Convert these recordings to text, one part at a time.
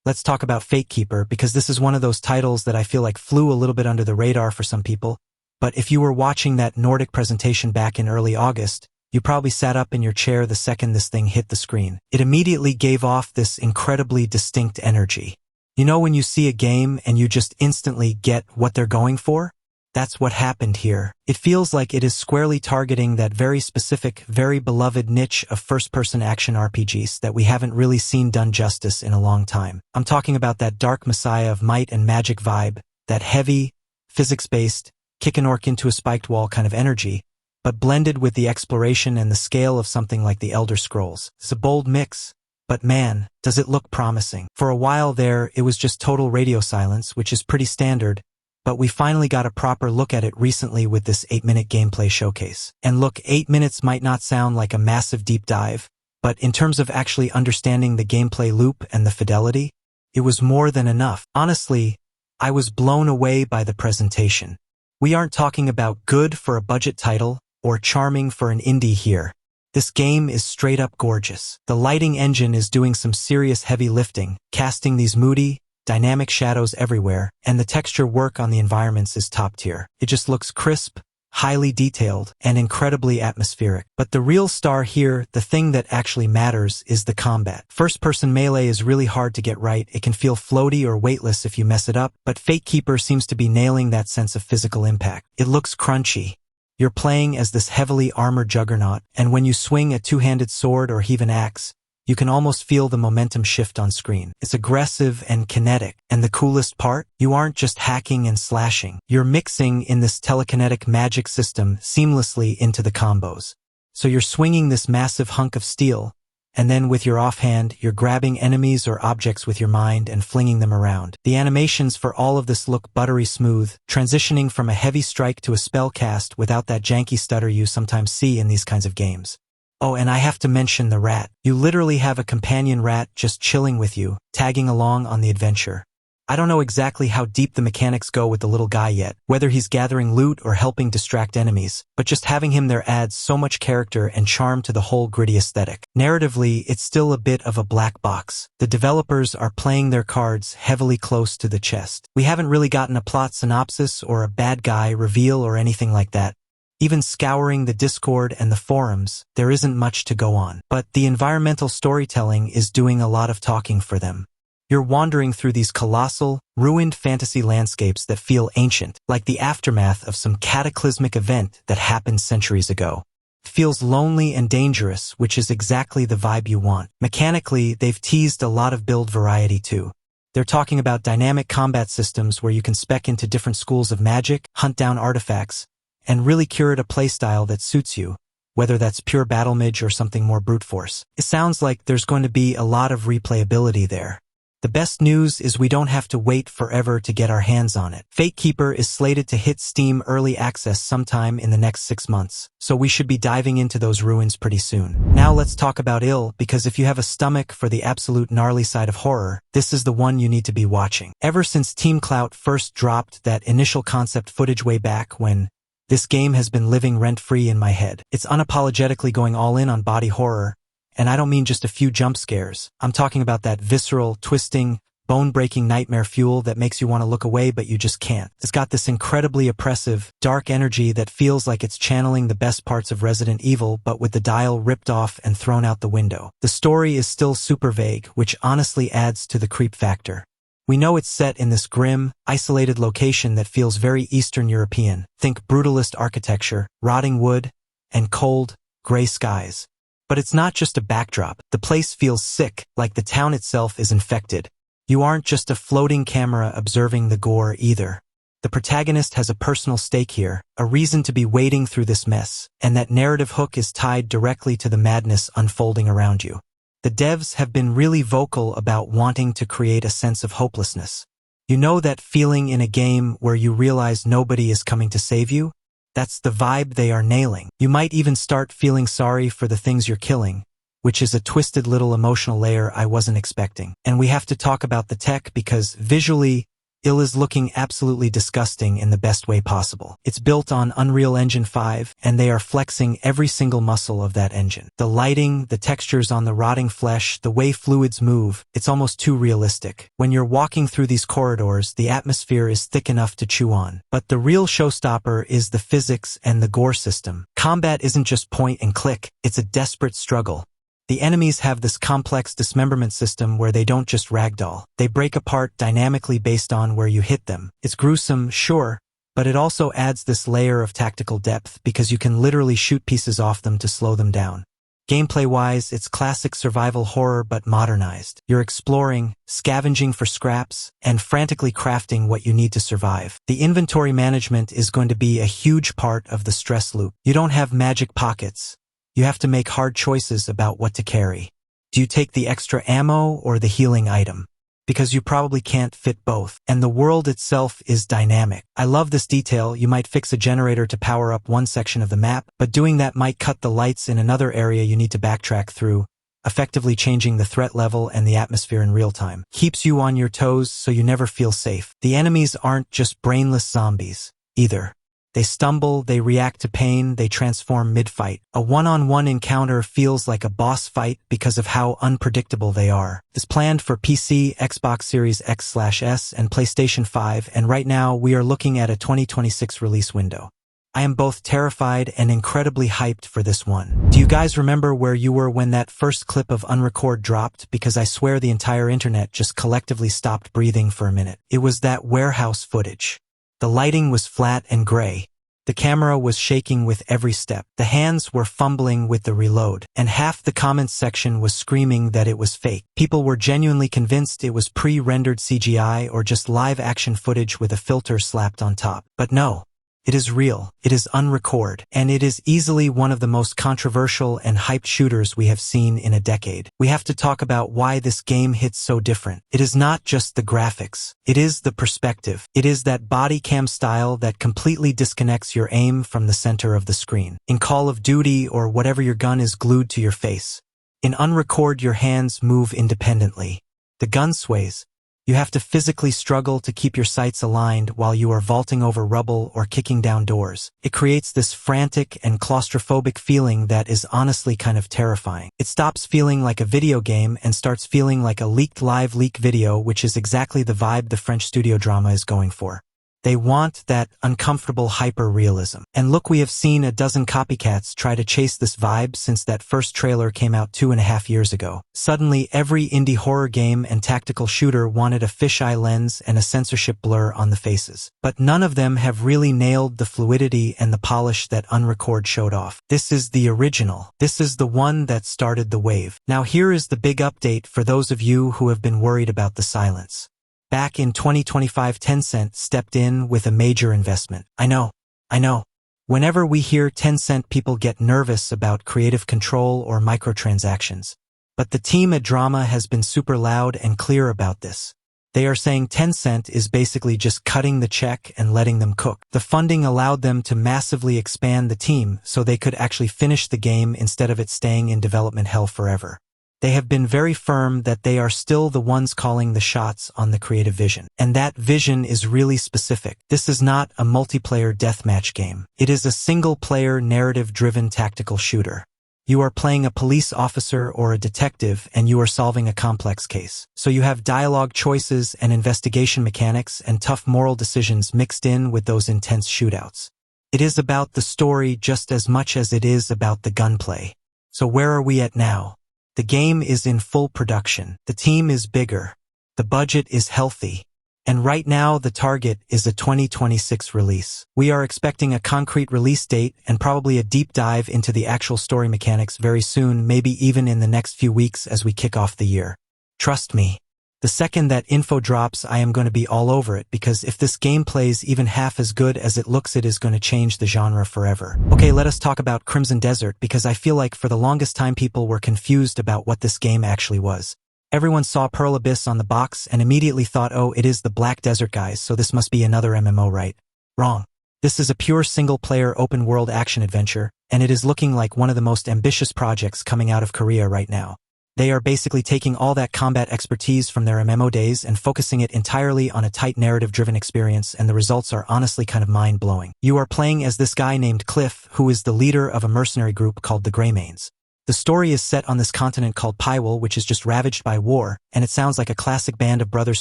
let's talk about Fatekeeper, because this is one of those titles that I feel like flew a little bit under the radar for some people. But if you were watching that Nordic presentation back in early August, you probably sat up in your chair the second this thing hit the screen. It immediately gave off this incredibly distinct energy. You know when you see a game and you just instantly get what they're going for? That's what happened here. It feels like it is squarely targeting that very specific, very beloved niche of first-person action RPGs that we haven't really seen done justice in a long time. I'm talking about that dark messiah of might and magic vibe, that heavy, physics-based, kick an orc into a spiked wall kind of energy, but blended with the exploration and the scale of something like the Elder Scrolls. It's a bold mix, but man, does it look promising. For a while there, it was just total radio silence, which is pretty standard, but we finally got a proper look at it recently with this 8-minute gameplay showcase. And look, 8 minutes might not sound like a massive deep dive, but in terms of actually understanding the gameplay loop and the fidelity, it was more than enough. Honestly, I was blown away by the presentation. We aren't talking about good for a budget title or charming for an indie here. This game is straight up gorgeous. The lighting engine is doing some serious heavy lifting, casting these moody, dynamic shadows everywhere, and the texture work on the environments is top tier. It just looks crisp, highly detailed, and incredibly atmospheric. But the real star here, the thing that actually matters, is the combat. First-person melee is really hard to get right. It can feel floaty or weightless if you mess it up, but Fatekeeper seems to be nailing that sense of physical impact. It looks crunchy. You're playing as this heavily armored juggernaut, and when you swing a two-handed sword or heave an axe, you can almost feel the momentum shift on screen. It's aggressive and kinetic. And the coolest part? You aren't just hacking and slashing. You're mixing in this telekinetic magic system seamlessly into the combos. So you're swinging this massive hunk of steel, and then with your offhand, you're grabbing enemies or objects with your mind and flinging them around. The animations for all of this look buttery smooth, transitioning from a heavy strike to a spell cast without that janky stutter you sometimes see in these kinds of games. Oh, and I have to mention the rat. You literally have a companion rat just chilling with you, tagging along on the adventure. I don't know exactly how deep the mechanics go with the little guy yet, whether he's gathering loot or helping distract enemies, but just having him there adds so much character and charm to the whole gritty aesthetic. Narratively, it's still a bit of a black box. The developers are playing their cards heavily close to the chest. We haven't really gotten a plot synopsis or a bad guy reveal or anything like that. Even scouring the Discord and the forums, there isn't much to go on. But the environmental storytelling is doing a lot of talking for them. You're wandering through these colossal, ruined fantasy landscapes that feel ancient, like the aftermath of some cataclysmic event that happened centuries ago. It feels lonely and dangerous, which is exactly the vibe you want. Mechanically, they've teased a lot of build variety too. They're talking about dynamic combat systems where you can spec into different schools of magic, hunt down artifacts, and really curate a playstyle that suits you, whether that's pure battle mage or something more brute force. It sounds like there's going to be a lot of replayability there. The best news is we don't have to wait forever to get our hands on it. Fatekeeper is slated to hit Steam Early Access sometime in the next 6 months, so we should be diving into those ruins pretty soon. Now let's talk about Ill, because if you have a stomach for the absolute gnarly side of horror, this is the one you need to be watching. Ever since Team Clout first dropped that initial concept footage way back when, this game has been living rent-free in my head. It's unapologetically going all in on body horror, and I don't mean just a few jump scares. I'm talking about that visceral, twisting, bone-breaking nightmare fuel that makes you want to look away but you just can't. It's got this incredibly oppressive, dark energy that feels like it's channeling the best parts of Resident Evil but with the dial ripped off and thrown out the window. The story is still super vague, which honestly adds to the creep factor. We know it's set in this grim, isolated location that feels very Eastern European. Think brutalist architecture, rotting wood, and cold, gray skies. But it's not just a backdrop. The place feels sick, like the town itself is infected. You aren't just a floating camera observing the gore either. The protagonist has a personal stake here, a reason to be wading through this mess, and that narrative hook is tied directly to the madness unfolding around you. The devs have been really vocal about wanting to create a sense of hopelessness. You know that feeling in a game where you realize nobody is coming to save you? That's the vibe they are nailing. You might even start feeling sorry for the things you're killing, which is a twisted little emotional layer I wasn't expecting. And we have to talk about the tech because visually, It is looking absolutely disgusting in the best way possible. It's built on Unreal Engine 5, and they are flexing every single muscle of that engine. The lighting, the textures on the rotting flesh, the way fluids move, it's almost too realistic. When you're walking through these corridors, the atmosphere is thick enough to chew on. But the real showstopper is the physics and the gore system. Combat isn't just point and click, it's a desperate struggle. The enemies have this complex dismemberment system where they don't just ragdoll. They break apart dynamically based on where you hit them. It's gruesome, sure, but it also adds this layer of tactical depth because you can literally shoot pieces off them to slow them down. Gameplay-wise, it's classic survival horror but modernized. You're exploring, scavenging for scraps, and frantically crafting what you need to survive. The inventory management is going to be a huge part of the stress loop. You don't have magic pockets. You have to make hard choices about what to carry. Do you take the extra ammo or the healing item? Because you probably can't fit both. And the world itself is dynamic. I love this detail. You might fix a generator to power up one section of the map, but doing that might cut the lights in another area you need to backtrack through, effectively changing the threat level and the atmosphere in real time. Keeps you on your toes so you never feel safe. The enemies aren't just brainless zombies, either. They stumble, they react to pain, they transform mid-fight. A one-on-one encounter feels like a boss fight because of how unpredictable they are. It's planned for PC, Xbox Series X/S, and PlayStation 5, and right now we are looking at a 2026 release window. I am both terrified and incredibly hyped for this one. Do you guys remember where you were when that first clip of Unrecord dropped? Because I swear the entire internet just collectively stopped breathing for a minute. It was that warehouse footage. The lighting was flat and gray. The camera was shaking with every step. The hands were fumbling with the reload. And half the comments section was screaming that it was fake. People were genuinely convinced it was pre-rendered CGI or just live-action footage with a filter slapped on top. But no. It is real, it is Unrecord, and it is easily one of the most controversial and hyped shooters we have seen in a decade. We have to talk about why this game hits so different. It is not just the graphics, it is the perspective. It is that body cam style that completely disconnects your aim from the center of the screen. In Call of Duty or whatever, your gun is glued to your face. In Unrecord, your hands move independently. The gun sways. You have to physically struggle to keep your sights aligned while you are vaulting over rubble or kicking down doors. It creates this frantic and claustrophobic feeling that is honestly kind of terrifying. It stops feeling like a video game and starts feeling like a leaked live leak video, which is exactly the vibe the French studio drama is going for. They want that uncomfortable hyper-realism. And look, we have seen a dozen copycats try to chase this vibe since that first trailer came out 2.5 years ago. Suddenly, every indie horror game and tactical shooter wanted a fisheye lens and a censorship blur on the faces. But none of them have really nailed the fluidity and the polish that Unrecord showed off. This is the original. This is the one that started the wave. Now here is the big update for those of you who have been worried about the silence. Back in 2025, Tencent stepped in with a major investment. I know. Whenever we hear Tencent, people get nervous about creative control or microtransactions. But the team at Drama has been super loud and clear about this. They are saying Tencent is basically just cutting the check and letting them cook. The funding allowed them to massively expand the team so they could actually finish the game instead of it staying in development hell forever. They have been very firm that they are still the ones calling the shots on the creative vision. And that vision is really specific. This is not a multiplayer deathmatch game. It is a single-player, narrative-driven tactical shooter. You are playing a police officer or a detective, and you are solving a complex case. So you have dialogue choices and investigation mechanics and tough moral decisions mixed in with those intense shootouts. It is about the story just as much as it is about the gunplay. So where are we at now? The game is in full production. The team is bigger. The budget is healthy. And right now the target is a 2026 release. We are expecting a concrete release date and probably a deep dive into the actual story mechanics very soon, maybe even in the next few weeks as we kick off the year. Trust me. The second that info drops, I am going to be all over it, because if this game plays even half as good as it looks, it is going to change the genre forever. Okay, let us talk about Crimson Desert, because I feel like for the longest time people were confused about what this game actually was. Everyone saw Pearl Abyss on the box and immediately thought, oh, it is the Black Desert guys, so this must be another MMO, right? Wrong. This is a pure single-player open-world action-adventure, and it is looking like one of the most ambitious projects coming out of Korea right now. They are basically taking all that combat expertise from their MMO days and focusing it entirely on a tight narrative-driven experience, and the results are honestly kind of mind-blowing. You are playing as this guy named Cliff, who is the leader of a mercenary group called the Greymanes. The story is set on this continent called Pywell, which is just ravaged by war, and it sounds like a classic Band of Brothers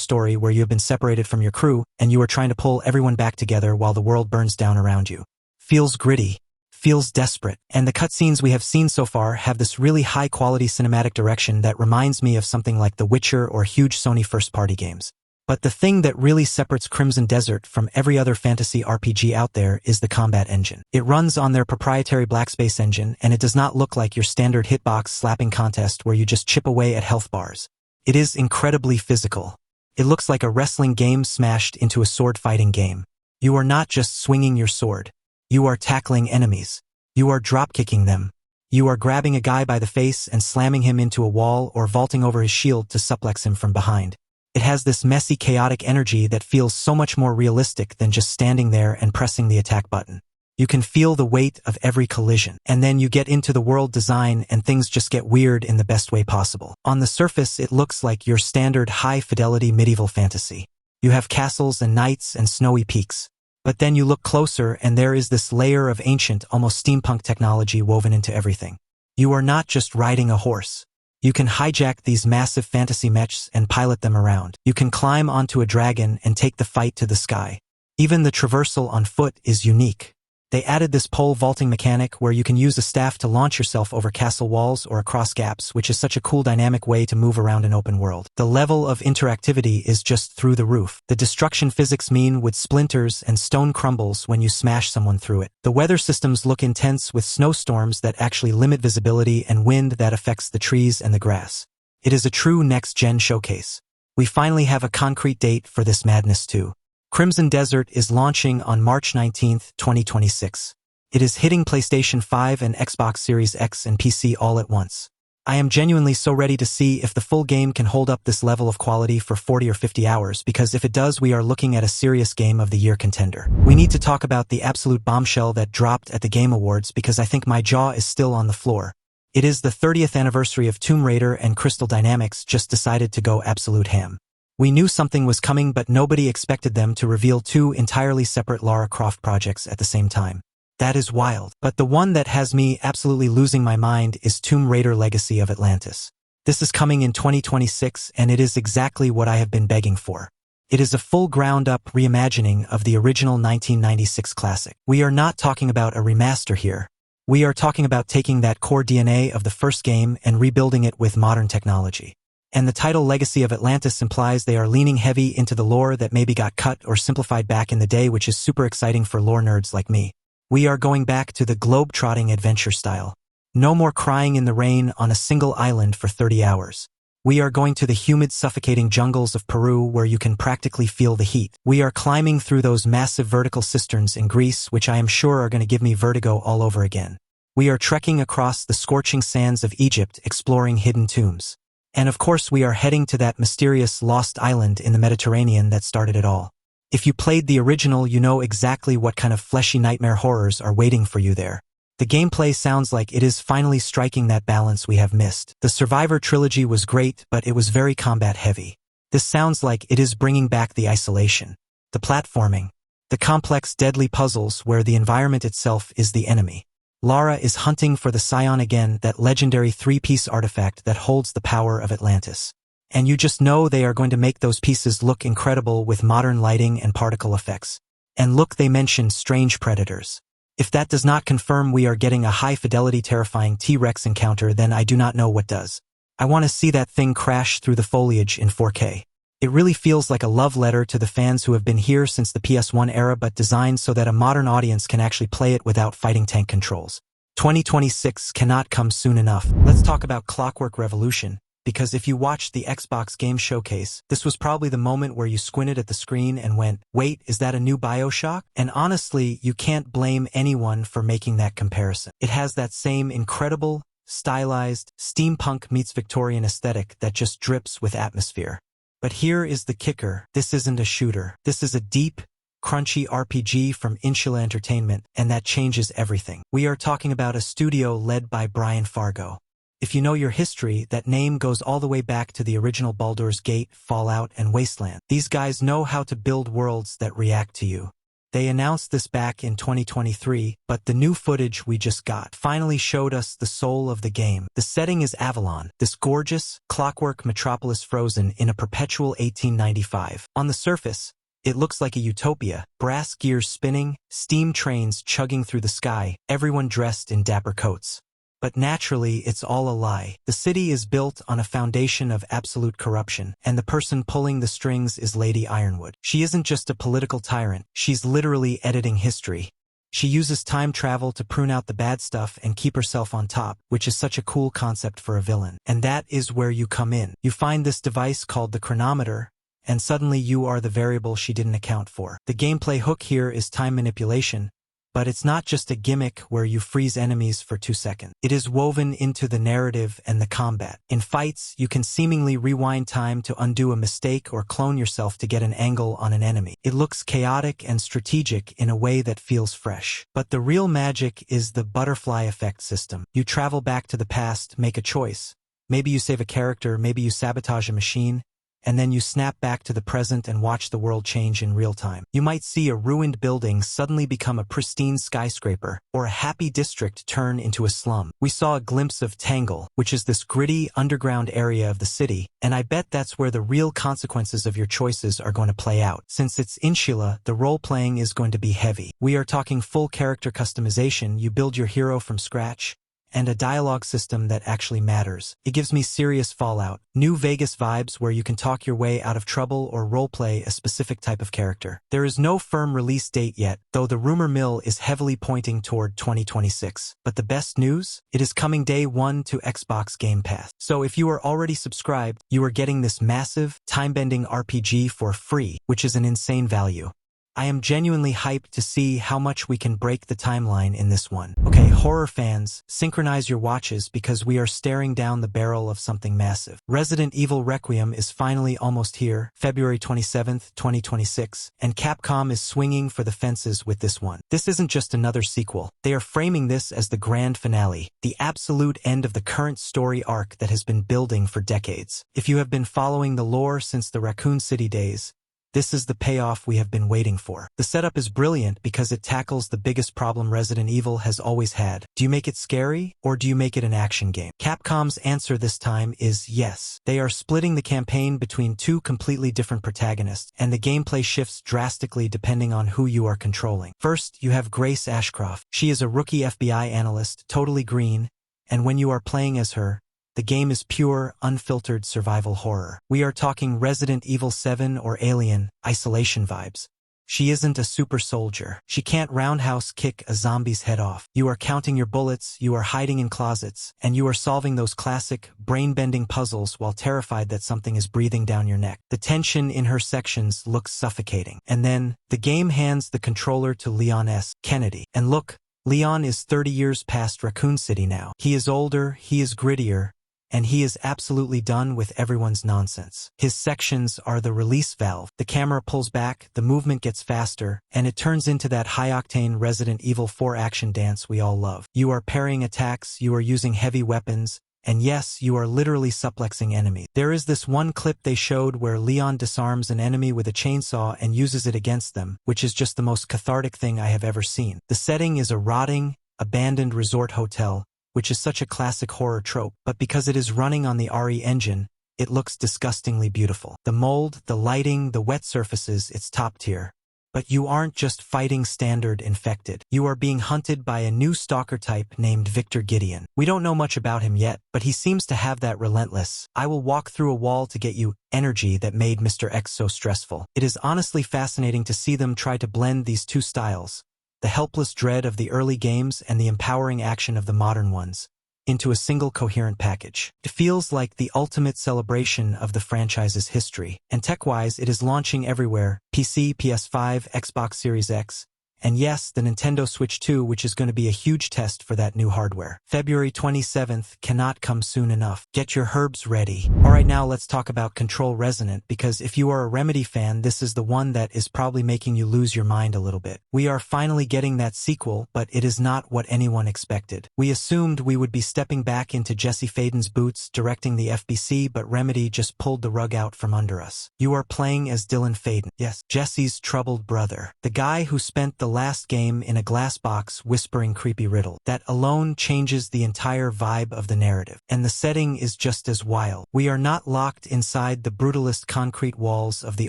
story where you have been separated from your crew, and you are trying to pull everyone back together while the world burns down around you. Feels gritty. Feels desperate, and the cutscenes we have seen so far have this really high-quality cinematic direction that reminds me of something like The Witcher or huge Sony first-party games. But the thing that really separates Crimson Desert from every other fantasy RPG out there is the combat engine. It runs on their proprietary Blackspace engine, and it does not look like your standard hitbox slapping contest where you just chip away at health bars. It is incredibly physical. It looks like a wrestling game smashed into a sword-fighting game. You are not just swinging your sword. You are tackling enemies. You are drop-kicking them. You are grabbing a guy by the face and slamming him into a wall or vaulting over his shield to suplex him from behind. It has this messy, chaotic energy that feels so much more realistic than just standing there and pressing the attack button. You can feel the weight of every collision. And then you get into the world design and things just get weird in the best way possible. On the surface, it looks like your standard high-fidelity medieval fantasy. You have castles and knights and snowy peaks. But then you look closer and there is this layer of ancient, almost steampunk technology woven into everything. You are not just riding a horse. You can hijack these massive fantasy mechs and pilot them around. You can climb onto a dragon and take the fight to the sky. Even the traversal on foot is unique. They added this pole vaulting mechanic where you can use a staff to launch yourself over castle walls or across gaps, which is such a cool dynamic way to move around an open world. The level of interactivity is just through the roof. The destruction physics mean with splinters and stone crumbles when you smash someone through it. The weather systems look intense with snowstorms that actually limit visibility and wind that affects the trees and the grass. It is a true next-gen showcase. We finally have a concrete date for this madness too. Crimson Desert is launching on March 19, 2026. It is hitting PlayStation 5 and Xbox Series X and PC all at once. I am genuinely so ready to see if the full game can hold up this level of quality for 40 or 50 hours, because if it does, we are looking at a serious Game of the Year contender. We need to talk about the absolute bombshell that dropped at the Game Awards because I think my jaw is still on the floor. It is the 30th anniversary of Tomb Raider, and Crystal Dynamics just decided to go absolute ham. We knew something was coming, but nobody expected them to reveal two entirely separate Lara Croft projects at the same time. That is wild. But the one that has me absolutely losing my mind is Tomb Raider Legacy of Atlantis. This is coming in 2026, and it is exactly what I have been begging for. It is a full ground-up reimagining of the original 1996 classic. We are not talking about a remaster here. We are talking about taking that core DNA of the first game and rebuilding it with modern technology. And the title Legacy of Atlantis implies they are leaning heavy into the lore that maybe got cut or simplified back in the day, which is super exciting for lore nerds like me. We are going back to the globe-trotting adventure style. No more crying in the rain on a single island for 30 hours. We are going to the humid, suffocating jungles of Peru where you can practically feel the heat. We are climbing through those massive vertical cisterns in Greece, which I am sure are going to give me vertigo all over again. We are trekking across the scorching sands of Egypt, exploring hidden tombs. And of course we are heading to that mysterious lost island in the Mediterranean that started it all. If you played the original, you know exactly what kind of fleshy nightmare horrors are waiting for you there. The gameplay sounds like it is finally striking that balance we have missed. The Survivor trilogy was great, but it was very combat heavy. This sounds like it is bringing back the isolation, the platforming, the complex deadly puzzles where the environment itself is the enemy. Lara is hunting for the Scion again, that legendary three-piece artifact that holds the power of Atlantis. And you just know they are going to make those pieces look incredible with modern lighting and particle effects. And look, they mentioned strange predators. If that does not confirm we are getting a high-fidelity terrifying T-Rex encounter, then I do not know what does. I want to see that thing crash through the foliage in 4K. It really feels like a love letter to the fans who have been here since the PS1 era, but designed so that a modern audience can actually play it without fighting tank controls. 2026 cannot come soon enough. Let's talk about Clockwork Revolution, because if you watched the Xbox Game Showcase, this was probably the moment where you squinted at the screen and went, wait, is that a new BioShock? And honestly, you can't blame anyone for making that comparison. It has that same incredible, stylized, steampunk meets Victorian aesthetic that just drips with atmosphere. But here is the kicker. This isn't a shooter. This is a deep, crunchy RPG from Insula Entertainment, and that changes everything. We are talking about a studio led by Brian Fargo. If you know your history, that name goes all the way back to the original Baldur's Gate, Fallout, and Wasteland. These guys know how to build worlds that react to you. They announced this back in 2023, but the new footage we just got finally showed us the soul of the game. The setting is Avalon, this gorgeous, clockwork metropolis frozen in a perpetual 1895. On the surface, it looks like a utopia, brass gears spinning, steam trains chugging through the sky, everyone dressed in dapper coats. But naturally, it's all a lie. The city is built on a foundation of absolute corruption, and the person pulling the strings is Lady Ironwood. She isn't just a political tyrant, she's literally editing history. She uses time travel to prune out the bad stuff and keep herself on top, which is such a cool concept for a villain. And that is where you come in. You find this device called the chronometer, and suddenly you are the variable she didn't account for. The gameplay hook here is time manipulation, but it's not just a gimmick where you freeze enemies for 2 seconds. It is woven into the narrative and the combat. In fights, you can seemingly rewind time to undo a mistake or clone yourself to get an angle on an enemy. It looks chaotic and strategic in a way that feels fresh. But the real magic is the butterfly effect system. You travel back to the past, make a choice. Maybe you save a character, maybe you sabotage a machine, and then you snap back to the present and watch the world change in real time. You might see a ruined building suddenly become a pristine skyscraper, or a happy district turn into a slum. We saw a glimpse of Tangle, which is this gritty, underground area of the city, and I bet that's where the real consequences of your choices are going to play out. Since it's Insula, the role-playing is going to be heavy. We are talking full character customization, you build your hero from scratch, and a dialogue system that actually matters. It gives me serious Fallout, New Vegas vibes where you can talk your way out of trouble or roleplay a specific type of character. There is no firm release date yet, though the rumor mill is heavily pointing toward 2026. But the best news? It is coming day one to Xbox Game Pass. So if you are already subscribed, you are getting this massive, time-bending RPG for free, which is an insane value. I am genuinely hyped to see how much we can break the timeline in this one. Okay, horror fans, synchronize your watches because we are staring down the barrel of something massive. Resident Evil Requiem is finally almost here, February 27th, 2026, and Capcom is swinging for the fences with this one. This isn't just another sequel. They are framing this as the grand finale, the absolute end of the current story arc that has been building for decades. If you have been following the lore since the Raccoon City days, this is the payoff we have been waiting for. The setup is brilliant because it tackles the biggest problem Resident Evil has always had. Do you make it scary, or do you make it an action game? Capcom's answer this time is yes. They are splitting the campaign between two completely different protagonists, and the gameplay shifts drastically depending on who you are controlling. First, you have Grace Ashcroft. She is a rookie FBI analyst, totally green, and when you are playing as her, the game is pure, unfiltered survival horror. We are talking Resident Evil 7 or Alien, Isolation vibes. She isn't a super soldier. She can't roundhouse kick a zombie's head off. You are counting your bullets, you are hiding in closets, and you are solving those classic, brain-bending puzzles while terrified that something is breathing down your neck. The tension in her sections looks suffocating. And then, the game hands the controller to Leon S. Kennedy. And look, Leon is 30 years past Raccoon City now. He is older, he is grittier, and he is absolutely done with everyone's nonsense. His sections are the release valve. The camera pulls back, the movement gets faster, and it turns into that high-octane Resident Evil 4 action dance we all love. You are parrying attacks, you are using heavy weapons, and yes, you are literally suplexing enemies. There is this one clip they showed where Leon disarms an enemy with a chainsaw and uses it against them, which is just the most cathartic thing I have ever seen. The setting is a rotting, abandoned resort hotel, which is such a classic horror trope, but because it is running on the RE engine, it looks disgustingly beautiful. The mold, the lighting, the wet surfaces, it's top tier. But you aren't just fighting standard infected. You are being hunted by a new stalker type named Victor Gideon. We don't know much about him yet, but he seems to have that relentless, I will walk through a wall to get you energy that made Mr. X so stressful. It is honestly fascinating to see them try to blend these two styles, the helpless dread of the early games and the empowering action of the modern ones, into a single coherent package. It feels like the ultimate celebration of the franchise's history, and tech-wise it is launching everywhere: PC, PS5, Xbox Series X, And yes, the Nintendo Switch 2, which is going to be a huge test for that new hardware. February 27th cannot come soon enough. Get your herbs ready. Alright, now let's talk about Control Resonant, because if you are a Remedy fan, this is the one that is probably making you lose your mind a little bit. We are finally getting that sequel, but it is not what anyone expected. We assumed we would be stepping back into Jesse Faden's boots directing the FBC, but Remedy just pulled the rug out from under us. You are playing as Dylan Faden. Yes, Jesse's troubled brother. The guy who spent the last game in a glass box whispering creepy riddle. That alone changes the entire vibe of the narrative. And the setting is just as wild. We are not locked inside the brutalist concrete walls of the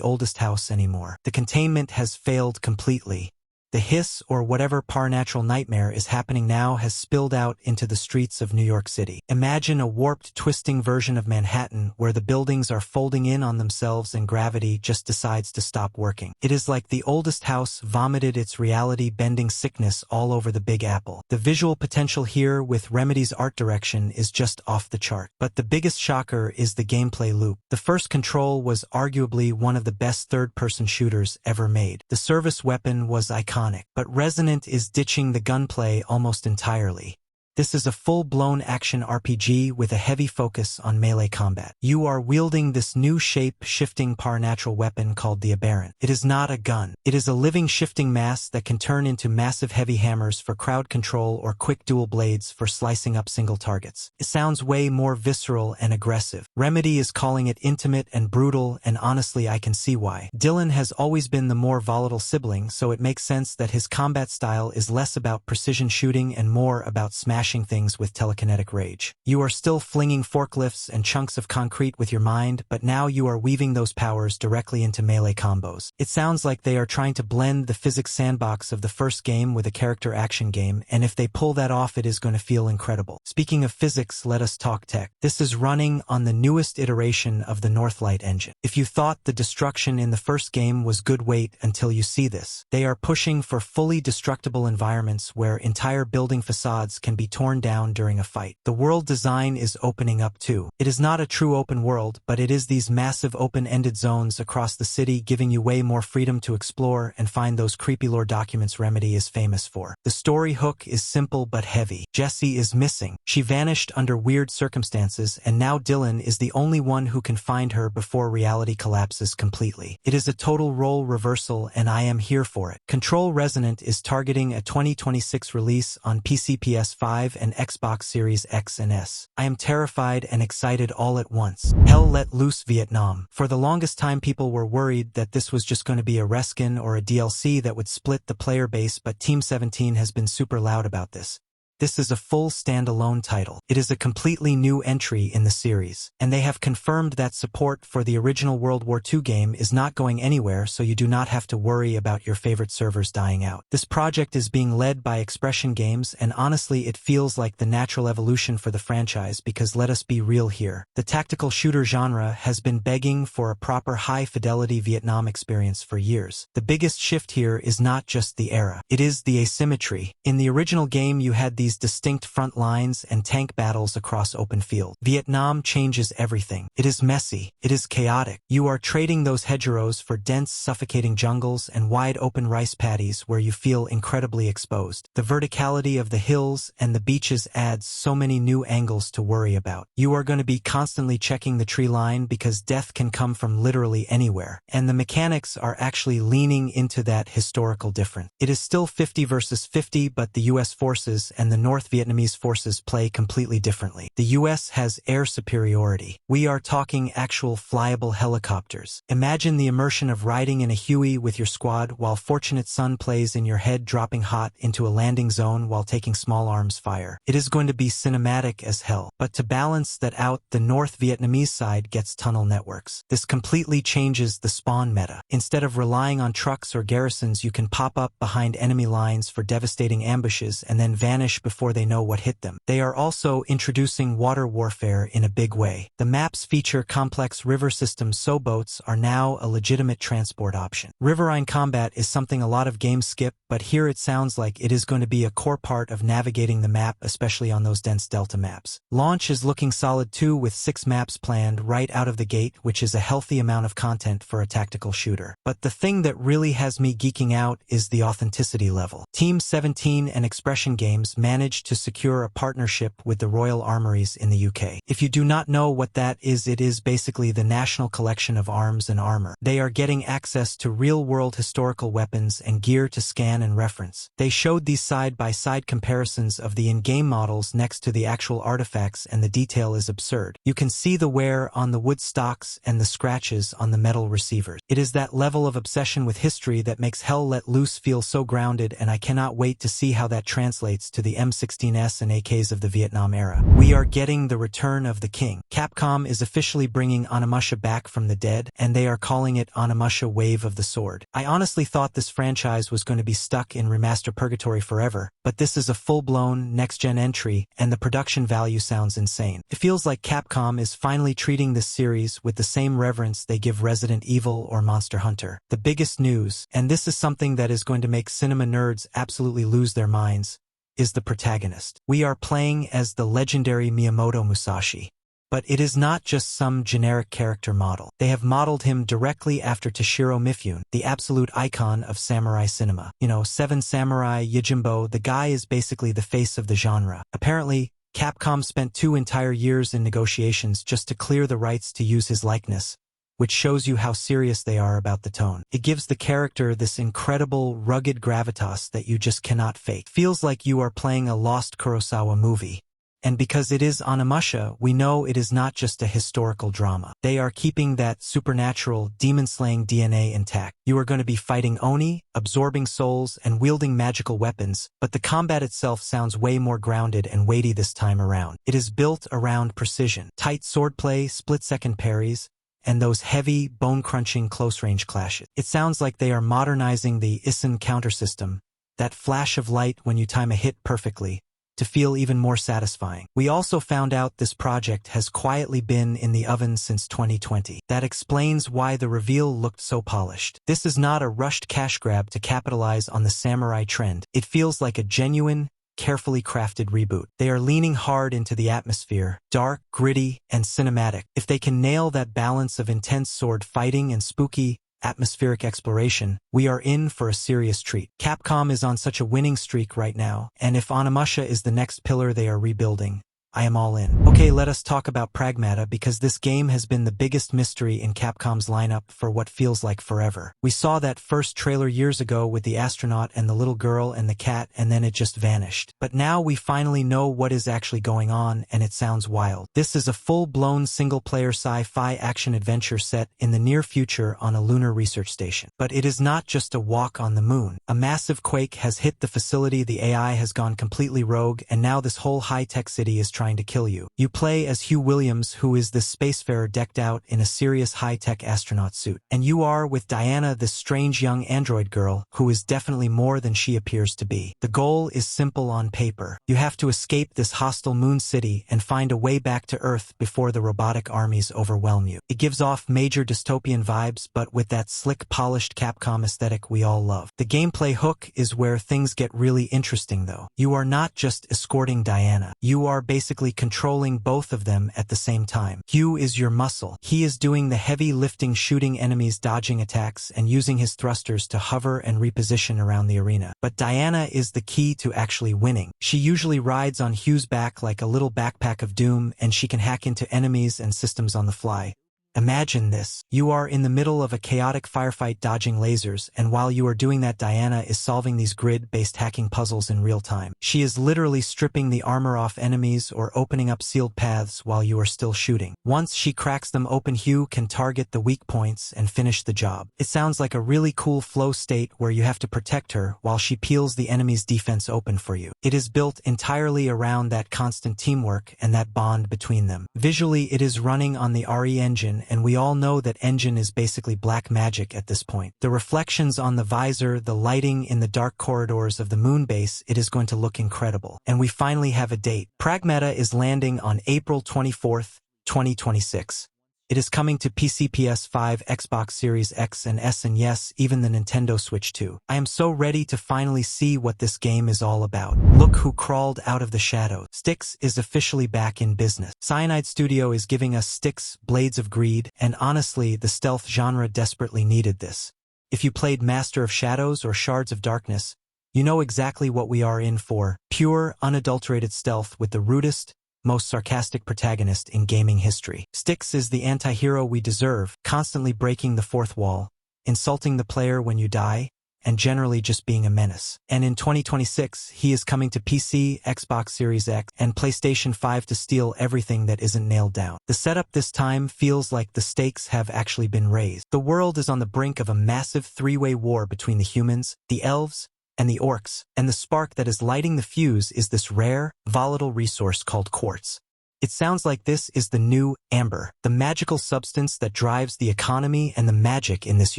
oldest house anymore. The containment has failed completely. The hiss or whatever par-natural nightmare is happening now has spilled out into the streets of New York City. Imagine a warped, twisting version of Manhattan where the buildings are folding in on themselves and gravity just decides to stop working. It is like the oldest house vomited its reality-bending sickness all over the Big Apple. The visual potential here with Remedy's art direction is just off the chart. But the biggest shocker is the gameplay loop. The first Control was arguably one of the best third-person shooters ever made. The service weapon was iconic. But Resonant is ditching the gunplay almost entirely. This is a full-blown action RPG with a heavy focus on melee combat. You are wielding this new shape-shifting par-natural weapon called the Aberrant. It is not a gun. It is a living shifting mass that can turn into massive heavy hammers for crowd control or quick dual blades for slicing up single targets. It sounds way more visceral and aggressive. Remedy is calling it intimate and brutal, and honestly I can see why. Dylan has always been the more volatile sibling, so it makes sense that his combat style is less about precision shooting and more about smashing things with telekinetic rage. You are still flinging forklifts and chunks of concrete with your mind, but now you are weaving those powers directly into melee combos. It sounds like they are trying to blend the physics sandbox of the first game with a character action game, and if they pull that off, it is going to feel incredible. Speaking of physics, let us talk tech. This is running on the newest iteration of the Northlight engine. If you thought the destruction in the first game was good, wait until you see this. They are pushing for fully destructible environments where entire building facades can be torn down during a fight. The world design is opening up too. It is not a true open world, but it is these massive open-ended zones across the city giving you way more freedom to explore and find those creepy lore documents Remedy is famous for. The story hook is simple but heavy. Jessie is missing. She vanished under weird circumstances, and now Dylan is the only one who can find her before reality collapses completely. It is a total role reversal, and I am here for it. Control Resonant is targeting a 2026 release on PC, PS5, and Xbox Series X and S. I am terrified and excited all at once. Hell let loose Vietnam. For the longest time people were worried that this was just going to be a reskin or a DLC that would split the player base, but Team 17 has been super loud about this. This is a full standalone title. It is a completely new entry in the series, and they have confirmed that support for the original World War II game is not going anywhere, so you do not have to worry about your favorite servers dying out. This project is being led by Expression Games, and honestly it feels like the natural evolution for the franchise because let us be real here. The tactical shooter genre has been begging for a proper high-fidelity Vietnam experience for years. The biggest shift here is not just the era. It is the asymmetry. In the original game you had these distinct front lines and tank battles across open field. Vietnam changes everything. It is messy. It is chaotic. You are trading those hedgerows for dense, suffocating jungles and wide open rice paddies where you feel incredibly exposed. The verticality of the hills and the beaches adds so many new angles to worry about. You are going to be constantly checking the tree line because death can come from literally anywhere. And the mechanics are actually leaning into that historical difference. It is still 50 versus 50, but the US forces and the North Vietnamese forces play completely differently. The US has air superiority. We are talking actual flyable helicopters. Imagine the immersion of riding in a Huey with your squad while Fortunate Son plays in your head, dropping hot into a landing zone while taking small arms fire. It is going to be cinematic as hell. But to balance that out, the North Vietnamese side gets tunnel networks. This completely changes the spawn meta. Instead of relying on trucks or garrisons, you can pop up behind enemy lines for devastating ambushes and then vanish before they know what hit them. They are also introducing water warfare in a big way. The maps feature complex river systems, so boats are now a legitimate transport option. Riverine combat is something a lot of games skip, but here it sounds like it is going to be a core part of navigating the map, especially on those dense delta maps. Launch is looking solid too, with 6 maps planned right out of the gate, which is a healthy amount of content for a tactical shooter. But the thing that really has me geeking out is the authenticity level. Team 17 and Expression Games managed to secure a partnership with the Royal Armouries in the UK. If you do not know what that is, it is basically the National Collection of Arms and Armor. They are getting access to real-world historical weapons and gear to scan and reference. They showed these side-by-side comparisons of the in-game models next to the actual artifacts, and the detail is absurd. You can see the wear on the wood stocks and the scratches on the metal receivers. It is that level of obsession with history that makes Hell Let Loose feel so grounded, and I cannot wait to see how that translates to the M16s and AKs of the Vietnam era. We are getting the return of the king. Capcom is officially bringing Onimusha back from the dead, and they are calling it Onimusha Wave of the Sword. I honestly thought this franchise was going to be stuck in remaster purgatory forever, but this is a full-blown next-gen entry, and the production value sounds insane. It feels like Capcom is finally treating this series with the same reverence they give Resident Evil or Monster Hunter. The biggest news, and this is something that is going to make cinema nerds absolutely lose their minds, is the protagonist. We are playing as the legendary Miyamoto Musashi. But it is not just some generic character model. They have modeled him directly after Toshiro Mifune, the absolute icon of samurai cinema. You know, Seven Samurai, Yojimbo, the guy is basically the face of the genre. Apparently, Capcom spent 2 entire years in negotiations just to clear the rights to use his likeness, which shows you how serious they are about the tone. It gives the character this incredible, rugged gravitas that you just cannot fake. Feels like you are playing a lost Kurosawa movie. And because it is Onimusha, we know it is not just a historical drama. They are keeping that supernatural, demon-slaying DNA intact. You are going to be fighting Oni, absorbing souls, and wielding magical weapons, but the combat itself sounds way more grounded and weighty this time around. It is built around precision, tight swordplay, split-second parries, and those heavy, bone-crunching close-range clashes. It sounds like they are modernizing the Isen counter system, that flash of light when you time a hit perfectly, to feel even more satisfying. We also found out this project has quietly been in the oven since 2020. That explains why the reveal looked so polished. This is not a rushed cash grab to capitalize on the samurai trend. It feels like a genuine, carefully crafted reboot. They are leaning hard into the atmosphere, dark, gritty, and cinematic. If they can nail that balance of intense sword fighting and spooky, atmospheric exploration, we are in for a serious treat. Capcom is on such a winning streak right now, and if Onimusha is the next pillar they are rebuilding, I am all in. Okay, let us talk about Pragmata, because this game has been the biggest mystery in Capcom's lineup for what feels like forever. We saw that first trailer years ago with the astronaut and the little girl and the cat, and then it just vanished. But now we finally know what is actually going on, and it sounds wild. This is a full-blown single-player sci-fi action-adventure set in the near future on a lunar research station. But it is not just a walk on the moon. A massive quake has hit the facility, the AI has gone completely rogue, and now this whole high-tech city is trying to kill you. You play as Hugh Williams, who is this spacefarer decked out in a serious high-tech astronaut suit. And you are with Diana, this strange young android girl, who is definitely more than she appears to be. The goal is simple on paper. You have to escape this hostile moon city and find a way back to Earth before the robotic armies overwhelm you. It gives off major dystopian vibes, but with that slick, polished Capcom aesthetic we all love. The gameplay hook is where things get really interesting though. You are not just escorting Diana. You are basically controlling both of them at the same time. Hugh is your muscle. He is doing the heavy lifting, shooting enemies, dodging attacks, and using his thrusters to hover and reposition around the arena. But Diana is the key to actually winning. She usually rides on Hugh's back like a little backpack of doom, and she can hack into enemies and systems on the fly. Imagine this. You are in the middle of a chaotic firefight dodging lasers, and while you are doing that, Diana is solving these grid-based hacking puzzles in real time. She is literally stripping the armor off enemies or opening up sealed paths while you are still shooting. Once she cracks them open, Hugh can target the weak points and finish the job. It sounds like a really cool flow state where you have to protect her while she peels the enemy's defense open for you. It is built entirely around that constant teamwork and that bond between them. Visually, it is running on the RE engine, and we all know that engine is basically black magic at this point. The reflections on the visor, the lighting in the dark corridors of the moon base, it is going to look incredible. And we finally have a date. Pragmata is landing on April 24th, 2026. It is coming to PC, PS5, Xbox Series X and S, and yes, even the Nintendo Switch 2. I am so ready to finally see what this game is all about. Look who crawled out of the shadows. Styx is officially back in business. Cyanide Studio is giving us Styx, Blades of Greed, and honestly, the stealth genre desperately needed this. If you played Master of Shadows or Shards of Darkness, you know exactly what we are in for. Pure, unadulterated stealth with the rudest, most sarcastic protagonist in gaming history. Styx is the anti-hero we deserve, constantly breaking the fourth wall, insulting the player when you die, and generally just being a menace. And in 2026, he is coming to PC, Xbox Series X, and PlayStation 5 to steal everything that isn't nailed down. The setup this time feels like the stakes have actually been raised. The world is on the brink of a massive three-way war between the humans, the elves, and the orcs, and the spark that is lighting the fuse is this rare, volatile resource called quartz. It sounds like this is the new amber, the magical substance that drives the economy and the magic in this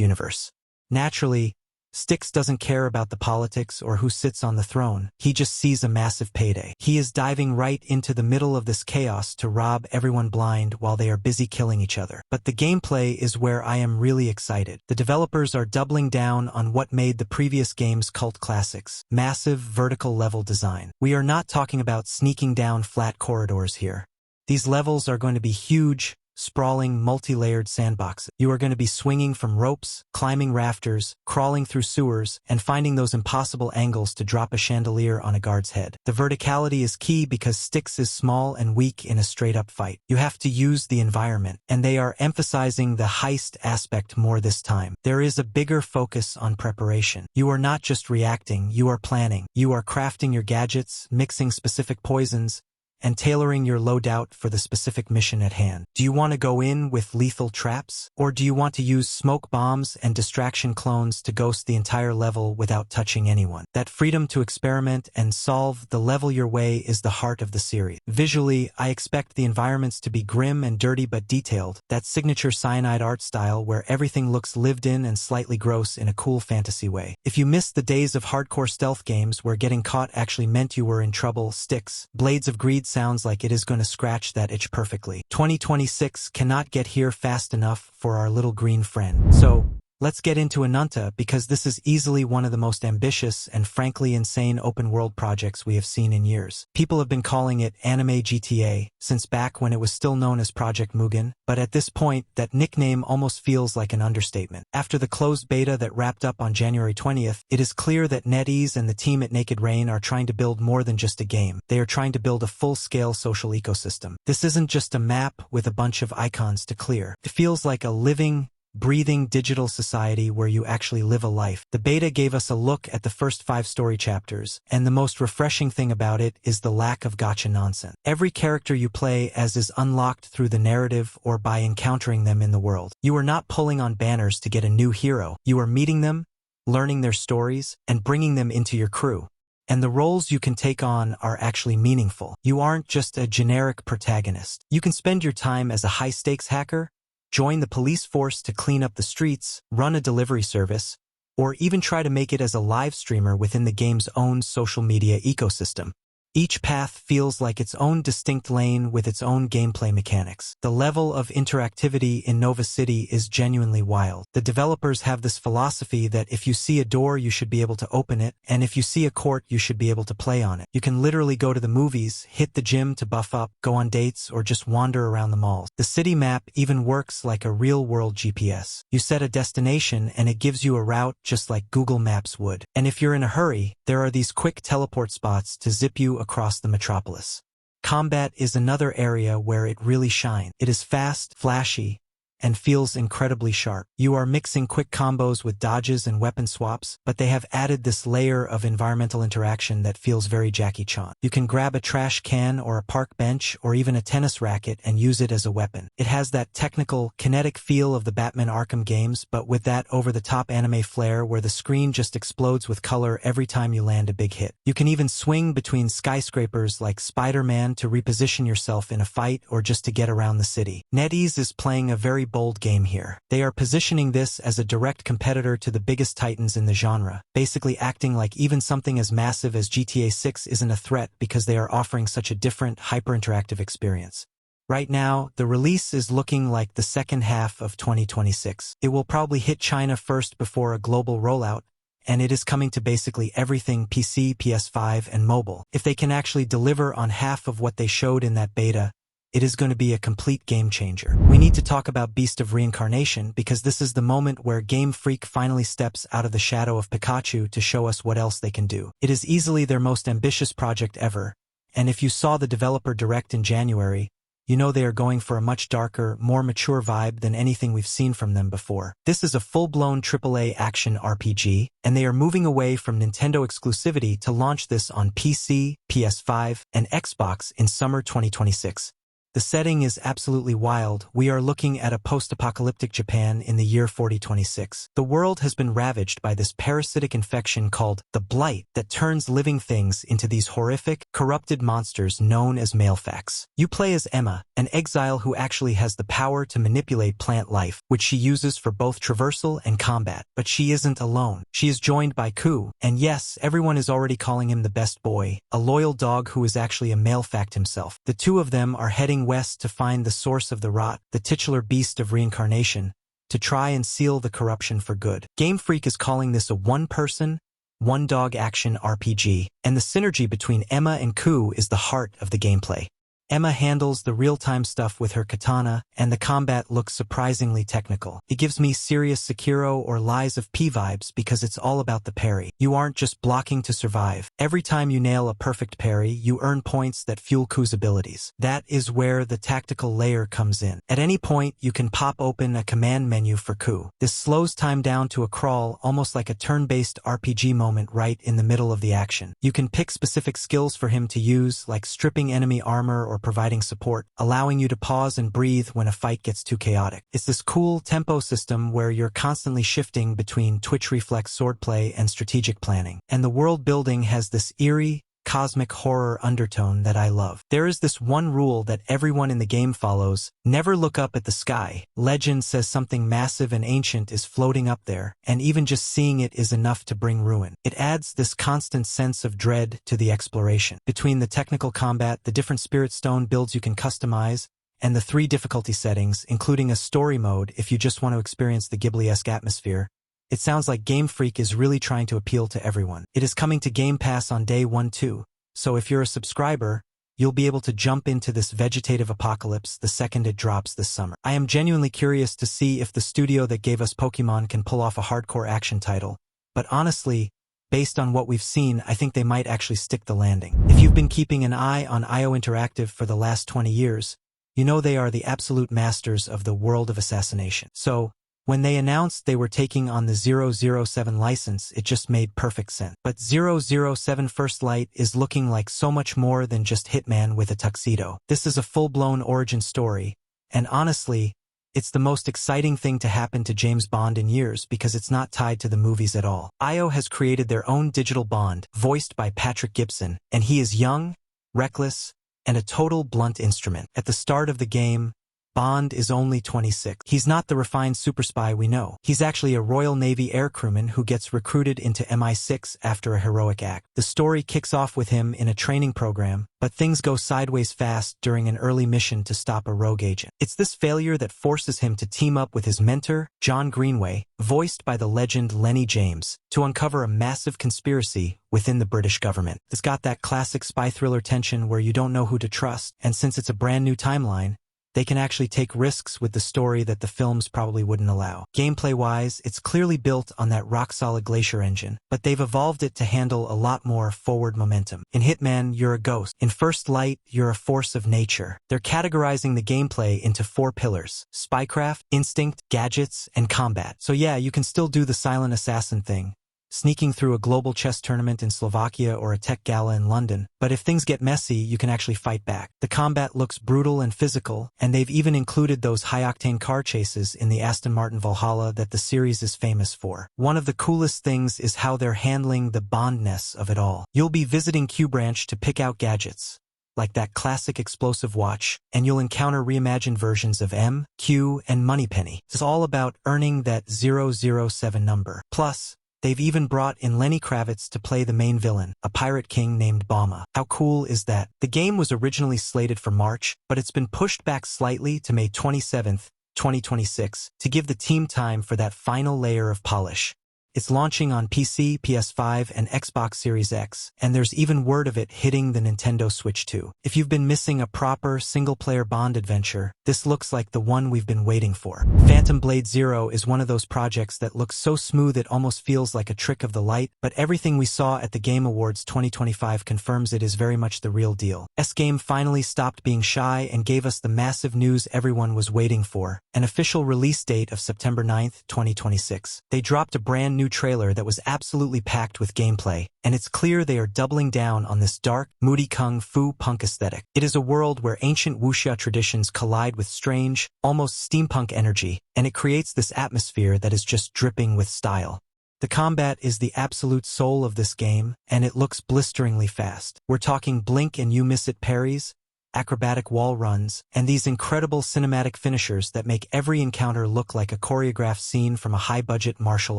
universe. Naturally, Styx doesn't care about the politics or who sits on the throne. He just sees a massive payday. He is diving right into the middle of this chaos to rob everyone blind while they are busy killing each other. But the gameplay is where I am really excited. The developers are doubling down on what made the previous games cult classics: massive vertical level design. We are not talking about sneaking down flat corridors here. These levels are going to be huge, sprawling, multi-layered sandboxes. You are going to be swinging from ropes, climbing rafters, crawling through sewers, and finding those impossible angles to drop a chandelier on a guard's head. The verticality is key because Styx is small and weak in a straight-up fight. You have to use the environment, and they are emphasizing the heist aspect more this time. There is a bigger focus on preparation. You are not just reacting, you are planning. You are crafting your gadgets, mixing specific poisons, and tailoring your loadout for the specific mission at hand. Do you want to go in with lethal traps? Or do you want to use smoke bombs and distraction clones to ghost the entire level without touching anyone? That freedom to experiment and solve the level your way is the heart of the series. Visually, I expect the environments to be grim and dirty but detailed, that signature cyanide art style where everything looks lived in and slightly gross in a cool fantasy way. If you missed the days of hardcore stealth games where getting caught actually meant you were in trouble, Styx, Blades of Greed sounds like it is going to scratch that itch perfectly. 2026 cannot get here fast enough for our little green friend. So, let's get into Ananta, because this is easily one of the most ambitious and frankly insane open-world projects we have seen in years. People have been calling it Anime GTA since back when it was still known as Project Mugen, but at this point, that nickname almost feels like an understatement. After the closed beta that wrapped up on January 20th, it is clear that NetEase and the team at Naked Rain are trying to build more than just a game. They are trying to build a full-scale social ecosystem. This isn't just a map with a bunch of icons to clear. It feels like a living, breathing digital society where you actually live a life. The beta gave us a look at the first 5 story chapters, and the most refreshing thing about it is the lack of gacha nonsense. Every character you play as is unlocked through the narrative or by encountering them in the world. You are not pulling on banners to get a new hero. You are meeting them, learning their stories, and bringing them into your crew. And the roles you can take on are actually meaningful. You aren't just a generic protagonist. You can spend your time as a high-stakes hacker, join the police force to clean up the streets, run a delivery service, or even try to make it as a live streamer within the game's own social media ecosystem. Each path feels like its own distinct lane with its own gameplay mechanics. The level of interactivity in Nova City is genuinely wild. The developers have this philosophy that if you see a door, you should be able to open it, and if you see a court, you should be able to play on it. You can literally go to the movies, hit the gym to buff up, go on dates, or just wander around the malls. The city map even works like a real-world GPS. You set a destination, and it gives you a route just like Google Maps would. And if you're in a hurry, there are these quick teleport spots to zip you across the metropolis. Combat is another area where it really shines. It is fast, flashy, and feels incredibly sharp. You are mixing quick combos with dodges and weapon swaps, but they have added this layer of environmental interaction that feels very Jackie Chan. You can grab a trash can or a park bench or even a tennis racket and use it as a weapon. It has that technical, kinetic feel of the Batman Arkham games, but with that over-the-top anime flair where the screen just explodes with color every time you land a big hit. You can even swing between skyscrapers like Spider-Man to reposition yourself in a fight or just to get around the city. NetEase is playing a very bold game here. They are positioning this as a direct competitor to the biggest titans in the genre, basically acting like even something as massive as GTA 6 isn't a threat because they are offering such a different, hyper-interactive experience. Right now, the release is looking like the second half of 2026. It will probably hit China first before a global rollout, and it is coming to basically everything PC, PS5, and mobile. If they can actually deliver on half of what they showed in that beta, it is going to be a complete game changer. We need to talk about Beast of Reincarnation because this is the moment where Game Freak finally steps out of the shadow of Pikachu to show us what else they can do. It is easily their most ambitious project ever, and if you saw the developer direct in January, you know they are going for a much darker, more mature vibe than anything we've seen from them before. This is a full-blown AAA action RPG, and they are moving away from Nintendo exclusivity to launch this on PC, PS5, and Xbox in summer 2026. The setting is absolutely wild. We are looking at a post-apocalyptic Japan in the year 4026. The world has been ravaged by this parasitic infection called the Blight that turns living things into these horrific, corrupted monsters known as Malefax. You play as Emma, an exile who actually has the power to manipulate plant life, which she uses for both traversal and combat. But she isn't alone. She is joined by Ku, and yes, everyone is already calling him the best boy, a loyal dog who is actually a Malefact himself. The two of them are heading west to find the source of the rot, the titular beast of reincarnation, to try and seal the corruption for good. Game Freak is calling this a one-person, one-dog action RPG, and the synergy between Emma and Ku is the heart of the gameplay. Emma handles the real-time stuff with her katana, and the combat looks surprisingly technical. It gives me serious Sekiro or Lies of P vibes because it's all about the parry. You aren't just blocking to survive. Every time you nail a perfect parry, you earn points that fuel Ku's abilities. That is where the tactical layer comes in. At any point, you can pop open a command menu for Ku. This slows time down to a crawl, almost like a turn-based RPG moment right in the middle of the action. You can pick specific skills for him to use, like stripping enemy armor or providing support, allowing you to pause and breathe when a fight gets too chaotic. It's this cool tempo system where you're constantly shifting between twitch reflex swordplay and strategic planning. And the world building has this eerie, cosmic horror undertone that I love. There is this one rule that everyone in the game follows: never look up at the sky. Legend says something massive and ancient is floating up there, and even just seeing it is enough to bring ruin. It adds this constant sense of dread to the exploration. Between the technical combat, the different spirit stone builds you can customize, and the 3 difficulty settings, including a story mode if you just want to experience the Ghibli-esque atmosphere, it sounds like Game Freak is really trying to appeal to everyone. It is coming to Game Pass on day 1 too, so if you're a subscriber, you'll be able to jump into this vegetative apocalypse the second it drops this summer. I am genuinely curious to see if the studio that gave us Pokemon can pull off a hardcore action title, but honestly, based on what we've seen, I think they might actually stick the landing. If you've been keeping an eye on IO Interactive for the last 20 years, you know they are the absolute masters of the world of assassination. So, when they announced they were taking on the 007 license, it just made perfect sense. But 007 First Light is looking like so much more than just Hitman with a tuxedo. This is a full-blown origin story, and honestly, it's the most exciting thing to happen to James Bond in years because it's not tied to the movies at all. IO has created their own digital Bond, voiced by Patrick Gibson, and he is young, reckless, and a total blunt instrument. At the start of the game, Bond is only 26. He's not the refined super spy we know. He's actually a Royal Navy air crewman who gets recruited into MI6 after a heroic act. The story kicks off with him in a training program, but things go sideways fast during an early mission to stop a rogue agent. It's this failure that forces him to team up with his mentor, John Greenway, voiced by the legend Lenny James, to uncover a massive conspiracy within the British government. It's got that classic spy thriller tension where you don't know who to trust, and since it's a brand new timeline, they can actually take risks with the story that the films probably wouldn't allow. Gameplay-wise, it's clearly built on that rock-solid Glacier engine, but they've evolved it to handle a lot more forward momentum. In Hitman, you're a ghost. In First Light, you're a force of nature. They're categorizing the gameplay into 4 pillars: spycraft, instinct, gadgets, and combat. So yeah, you can still do the silent assassin thing, sneaking through a global chess tournament in Slovakia or a tech gala in London, but if things get messy, you can actually fight back. The combat looks brutal and physical, and they've even included those high-octane car chases in the Aston Martin Valhalla that the series is famous for. One of the coolest things is how they're handling the Bondness of it all. You'll be visiting Q Branch to pick out gadgets, like that classic explosive watch, and you'll encounter reimagined versions of M, Q, and Moneypenny. It's all about earning that 007 number. Plus, they've even brought in Lenny Kravitz to play the main villain, a pirate king named Bama. How cool is that? The game was originally slated for March, but it's been pushed back slightly to May 27th, 2026, to give the team time for that final layer of polish. It's launching on PC, PS5, and Xbox Series X, and there's even word of it hitting the Nintendo Switch too. If you've been missing a proper single-player Bond adventure, this looks like the one we've been waiting for. Phantom Blade Zero is one of those projects that looks so smooth it almost feels like a trick of the light, but everything we saw at the Game Awards 2025 confirms it is very much the real deal. S-Game finally stopped being shy and gave us the massive news everyone was waiting for, an official release date of September 9th, 2026. They dropped a brand new trailer that was absolutely packed with gameplay, and it's clear they are doubling down on this dark, moody kung fu punk aesthetic. It is a world where ancient wuxia traditions collide with strange, almost steampunk energy, and it creates this atmosphere that is just dripping with style. The combat is the absolute soul of this game, and it looks blisteringly fast. We're talking blink and you miss it parries, acrobatic wall runs, and these incredible cinematic finishers that make every encounter look like a choreographed scene from a high-budget martial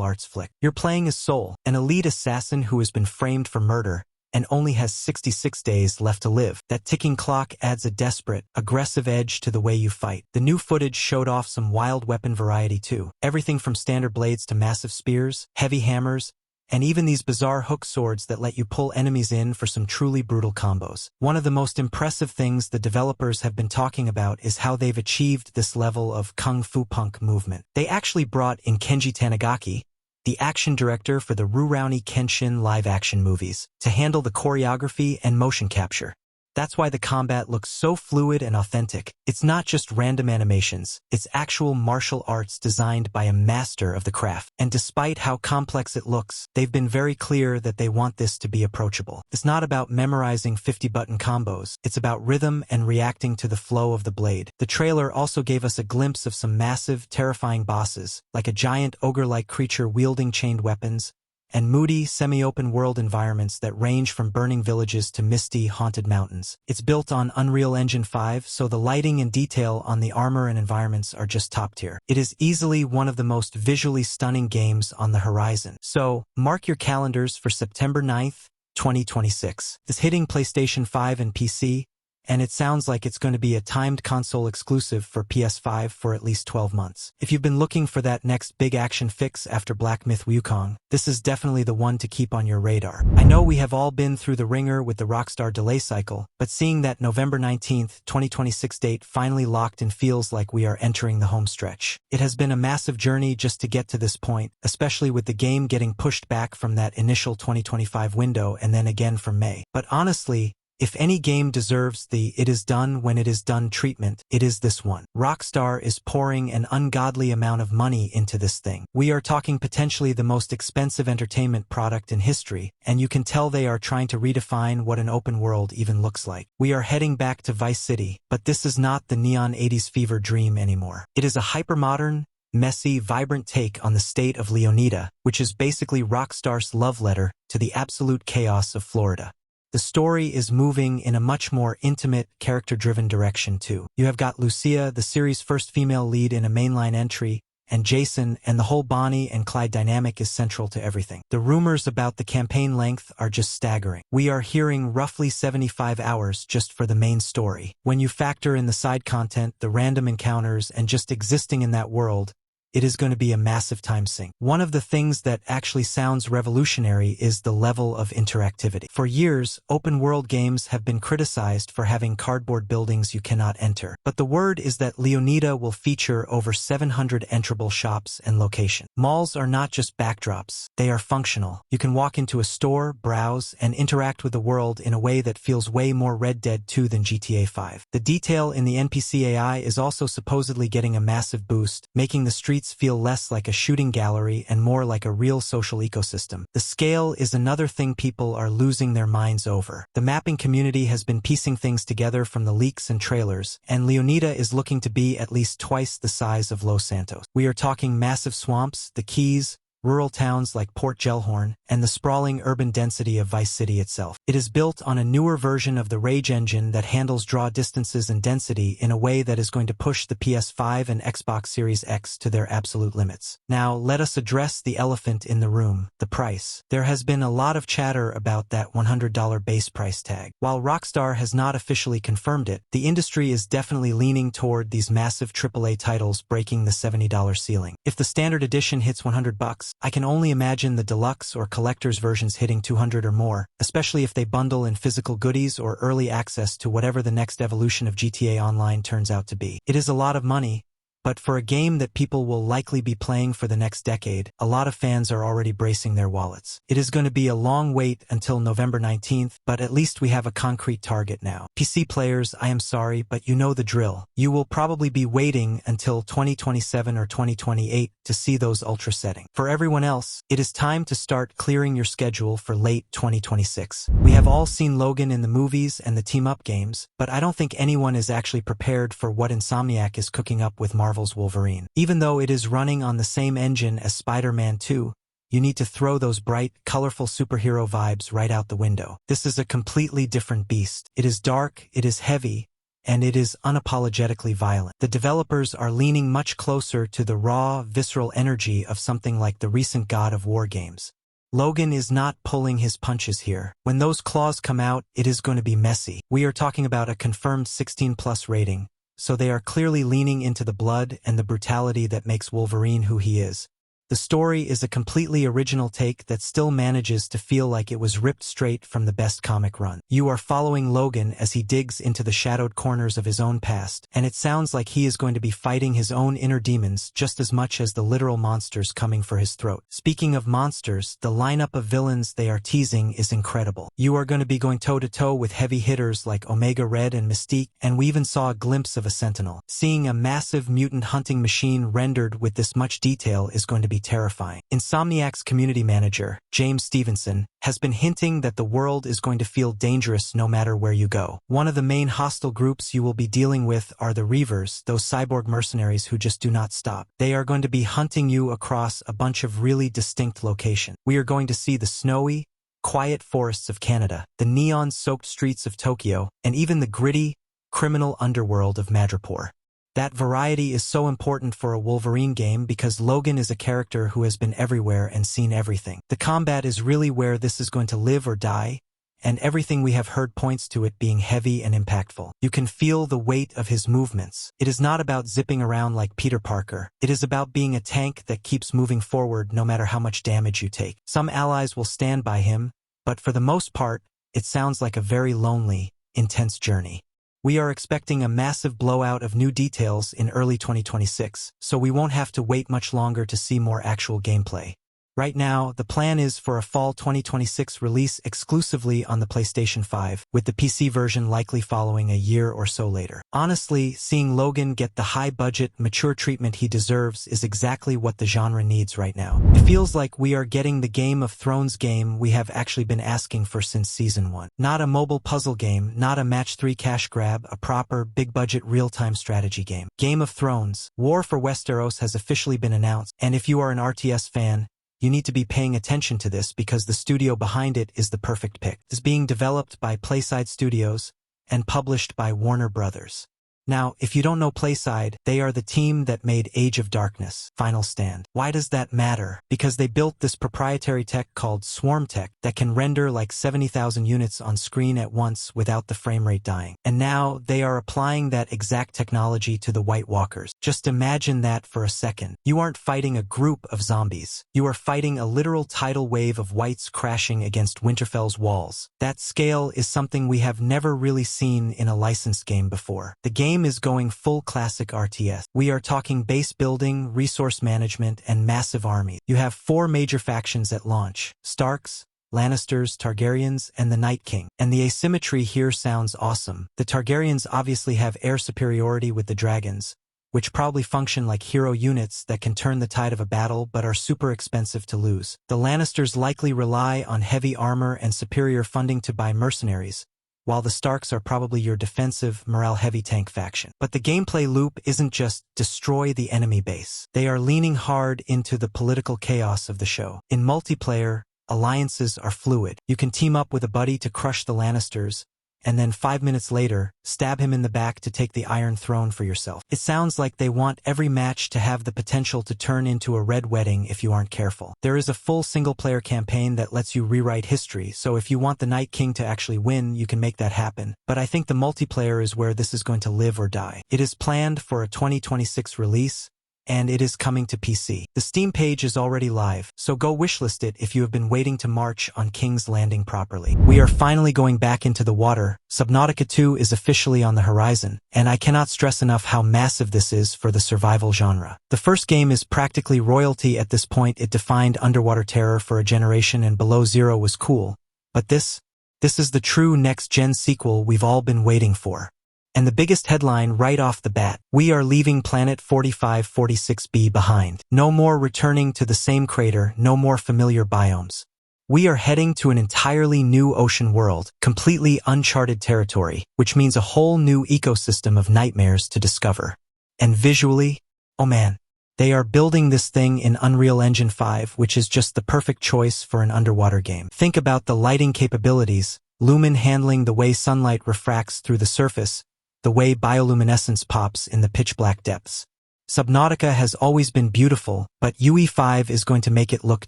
arts flick. You're playing as Soul, an elite assassin who has been framed for murder and only has 66 days left to live. That ticking clock adds a desperate, aggressive edge to the way you fight. The new footage showed off some wild weapon variety too. Everything from standard blades to massive spears, heavy hammers, and even these bizarre hook swords that let you pull enemies in for some truly brutal combos. One of the most impressive things the developers have been talking about is how they've achieved this level of kung fu punk movement. They actually brought in Kenji Tanigaki, the action director for the Rurouni Kenshin live-action movies, to handle the choreography and motion capture. That's why the combat looks so fluid and authentic. It's not just random animations, it's actual martial arts designed by a master of the craft. And despite how complex it looks, they've been very clear that they want this to be approachable. It's not about memorizing 50-button combos, it's about rhythm and reacting to the flow of the blade. The trailer also gave us a glimpse of some massive, terrifying bosses, like a giant ogre-like creature wielding chained weapons, and moody, semi-open world environments that range from burning villages to misty, haunted mountains. It's built on Unreal Engine 5, so the lighting and detail on the armor and environments are just top tier. It is easily one of the most visually stunning games on the horizon. So, mark your calendars for September 9th, 2026. It's hitting PlayStation 5 and PC, and it sounds like it's going to be a timed console exclusive for PS5 for at least 12 months. If you've been looking for that next big action fix after Black Myth Wukong, this is definitely the one to keep on your radar. I know we have all been through the ringer with the Rockstar delay cycle, but seeing that November 19th, 2026 date finally locked in feels like we are entering the home stretch. It has been a massive journey just to get to this point, especially with the game getting pushed back from that initial 2025 window and then again from May. But honestly, if any game deserves the "it is done when it is done" treatment, it is this one. Rockstar is pouring an ungodly amount of money into this thing. We are talking potentially the most expensive entertainment product in history, and you can tell they are trying to redefine what an open world even looks like. We are heading back to Vice City, but this is not the neon 80s fever dream anymore. It is a hypermodern, messy, vibrant take on the state of Leonida, which is basically Rockstar's love letter to the absolute chaos of Florida. The story is moving in a much more intimate, character-driven direction too. You have got Lucia, the series' first female lead in a mainline entry, and Jason, and the whole Bonnie and Clyde dynamic is central to everything. The rumors about the campaign length are just staggering. We are hearing roughly 75 hours just for the main story. When you factor in the side content, the random encounters, and just existing in that world, it is going to be a massive time sink. One of the things that actually sounds revolutionary is the level of interactivity. For years, open-world games have been criticized for having cardboard buildings you cannot enter. But the word is that Leonida will feature over 700 enterable shops and locations. Malls are not just backdrops, they are functional. You can walk into a store, browse, and interact with the world in a way that feels way more Red Dead 2 than GTA 5. The detail in the NPC AI is also supposedly getting a massive boost, making the streets feel less like a shooting gallery and more like a real social ecosystem. The scale is another thing people are losing their minds over. The mapping community has been piecing things together from the leaks and trailers, and Leonida is looking to be at least twice the size of Los Santos. We are talking massive swamps, the Keys, rural towns like Port Gellhorn, and the sprawling urban density of Vice City itself. It is built on a newer version of the Rage engine that handles draw distances and density in a way that is going to push the PS5 and Xbox Series X to their absolute limits. Now, let us address the elephant in the room, the price. There has been a lot of chatter about that $100 base price tag. While Rockstar has not officially confirmed it, the industry is definitely leaning toward these massive AAA titles breaking the $70 ceiling. If the standard edition hits $100, I can only imagine the deluxe or collector's versions hitting $200 or more, especially if they bundle in physical goodies or early access to whatever the next evolution of GTA Online turns out to be. It is a lot of money, but for a game that people will likely be playing for the next decade, a lot of fans are already bracing their wallets. It is going to be a long wait until November 19th, but at least we have a concrete target now. PC players, I am sorry, but you know the drill. You will probably be waiting until 2027 or 2028 to see those ultra settings. For everyone else, it is time to start clearing your schedule for late 2026. We have all seen Logan in the movies and the team-up games, but I don't think anyone is actually prepared for what Insomniac is cooking up with Marvel's Wolverine. Even though it is running on the same engine as Spider-Man 2, you need to throw those bright, colorful superhero vibes right out the window. This is a completely different beast. It is dark, it is heavy, and it is unapologetically violent. The developers are leaning much closer to the raw, visceral energy of something like the recent God of War games. Logan is not pulling his punches here. When those claws come out, it is going to be messy. We are talking about a confirmed 16+ rating, so they are clearly leaning into the blood and the brutality that makes Wolverine who he is. The story is a completely original take that still manages to feel like it was ripped straight from the best comic run. You are following Logan as he digs into the shadowed corners of his own past, and it sounds like he is going to be fighting his own inner demons just as much as the literal monsters coming for his throat. Speaking of monsters, the lineup of villains they are teasing is incredible. You are going to be going toe-to-toe with heavy hitters like Omega Red and Mystique, and we even saw a glimpse of a Sentinel. Seeing a massive mutant hunting machine rendered with this much detail is going to be terrifying. Insomniac's community manager, James Stevenson, has been hinting that the world is going to feel dangerous no matter where you go. One of the main hostile groups you will be dealing with are the Reavers, those cyborg mercenaries who just do not stop. They are going to be hunting you across a bunch of really distinct locations. We are going to see the snowy, quiet forests of Canada, the neon-soaked streets of Tokyo, and even the gritty, criminal underworld of Madripoor. That variety is so important for a Wolverine game because Logan is a character who has been everywhere and seen everything. The combat is really where this is going to live or die, and everything we have heard points to it being heavy and impactful. You can feel the weight of his movements. It is not about zipping around like Peter Parker. It is about being a tank that keeps moving forward no matter how much damage you take. Some allies will stand by him, but for the most part, it sounds like a very lonely, intense journey. We are expecting a massive blowout of new details in early 2026, so we won't have to wait much longer to see more actual gameplay. Right now, the plan is for a fall 2026 release exclusively on the PlayStation 5, with the PC version likely following a year or so later. Honestly, seeing Logan get the high-budget, mature treatment he deserves is exactly what the genre needs right now. It feels like we are getting the Game of Thrones game we have actually been asking for since Season 1. Not a mobile puzzle game, not a match 3 cash grab, a proper, big-budget, real-time strategy game. Game of Thrones, War for Westeros has officially been announced, and if you are an RTS fan, you need to be paying attention to this because the studio behind it is the perfect pick. It is being developed by Playside Studios and published by Warner Brothers. Now, if you don't know Playside, they are the team that made Age of Darkness, Final Stand. Why does that matter? Because they built this proprietary tech called Swarm Tech that can render like 70,000 units on screen at once without the frame rate dying. And now they are applying that exact technology to the White Walkers. Just imagine that for a second. You aren't fighting a group of zombies. You are fighting a literal tidal wave of whites crashing against Winterfell's walls. That scale is something we have never really seen in a licensed game before. The game is going full classic RTS. We are talking base building, resource management, and massive armies. You have 4 major factions at launch: Starks, Lannisters, Targaryens, and the Night King. And the asymmetry here sounds awesome. The Targaryens obviously have air superiority with the dragons, which probably function like hero units that can turn the tide of a battle but are super expensive to lose. The Lannisters likely rely on heavy armor and superior funding to buy mercenaries, while the Starks are probably your defensive, morale-heavy tank faction. But the gameplay loop isn't just destroy the enemy base. They are leaning hard into the political chaos of the show. In multiplayer, alliances are fluid. You can team up with a buddy to crush the Lannisters, and then 5 minutes later, stab him in the back to take the Iron Throne for yourself. It sounds like they want every match to have the potential to turn into a red wedding if you aren't careful. There is a full single-player campaign that lets you rewrite history, so if you want the Night King to actually win, you can make that happen. But I think the multiplayer is where this is going to live or die. It is planned for a 2026 release, and it is coming to PC. The Steam page is already live, so go wishlist it if you have been waiting to march on King's Landing properly. We are finally going back into the water. Subnautica 2 is officially on the horizon, and I cannot stress enough how massive this is for the survival genre. The first game is practically royalty at this point. It defined underwater terror for a generation, and Below Zero was cool. But this is the true next-gen sequel we've all been waiting for. And the biggest headline right off the bat: we are leaving Planet 4546b behind. No more returning to the same crater, no more familiar biomes. We are heading to an entirely new ocean world, completely uncharted territory, which means a whole new ecosystem of nightmares to discover. And visually, oh man, they are building this thing in Unreal Engine 5, which is just the perfect choice for an underwater game. Think about the lighting capabilities, lumen handling, the way sunlight refracts through the surface, the way bioluminescence pops in the pitch-black depths. Subnautica has always been beautiful, but UE5 is going to make it look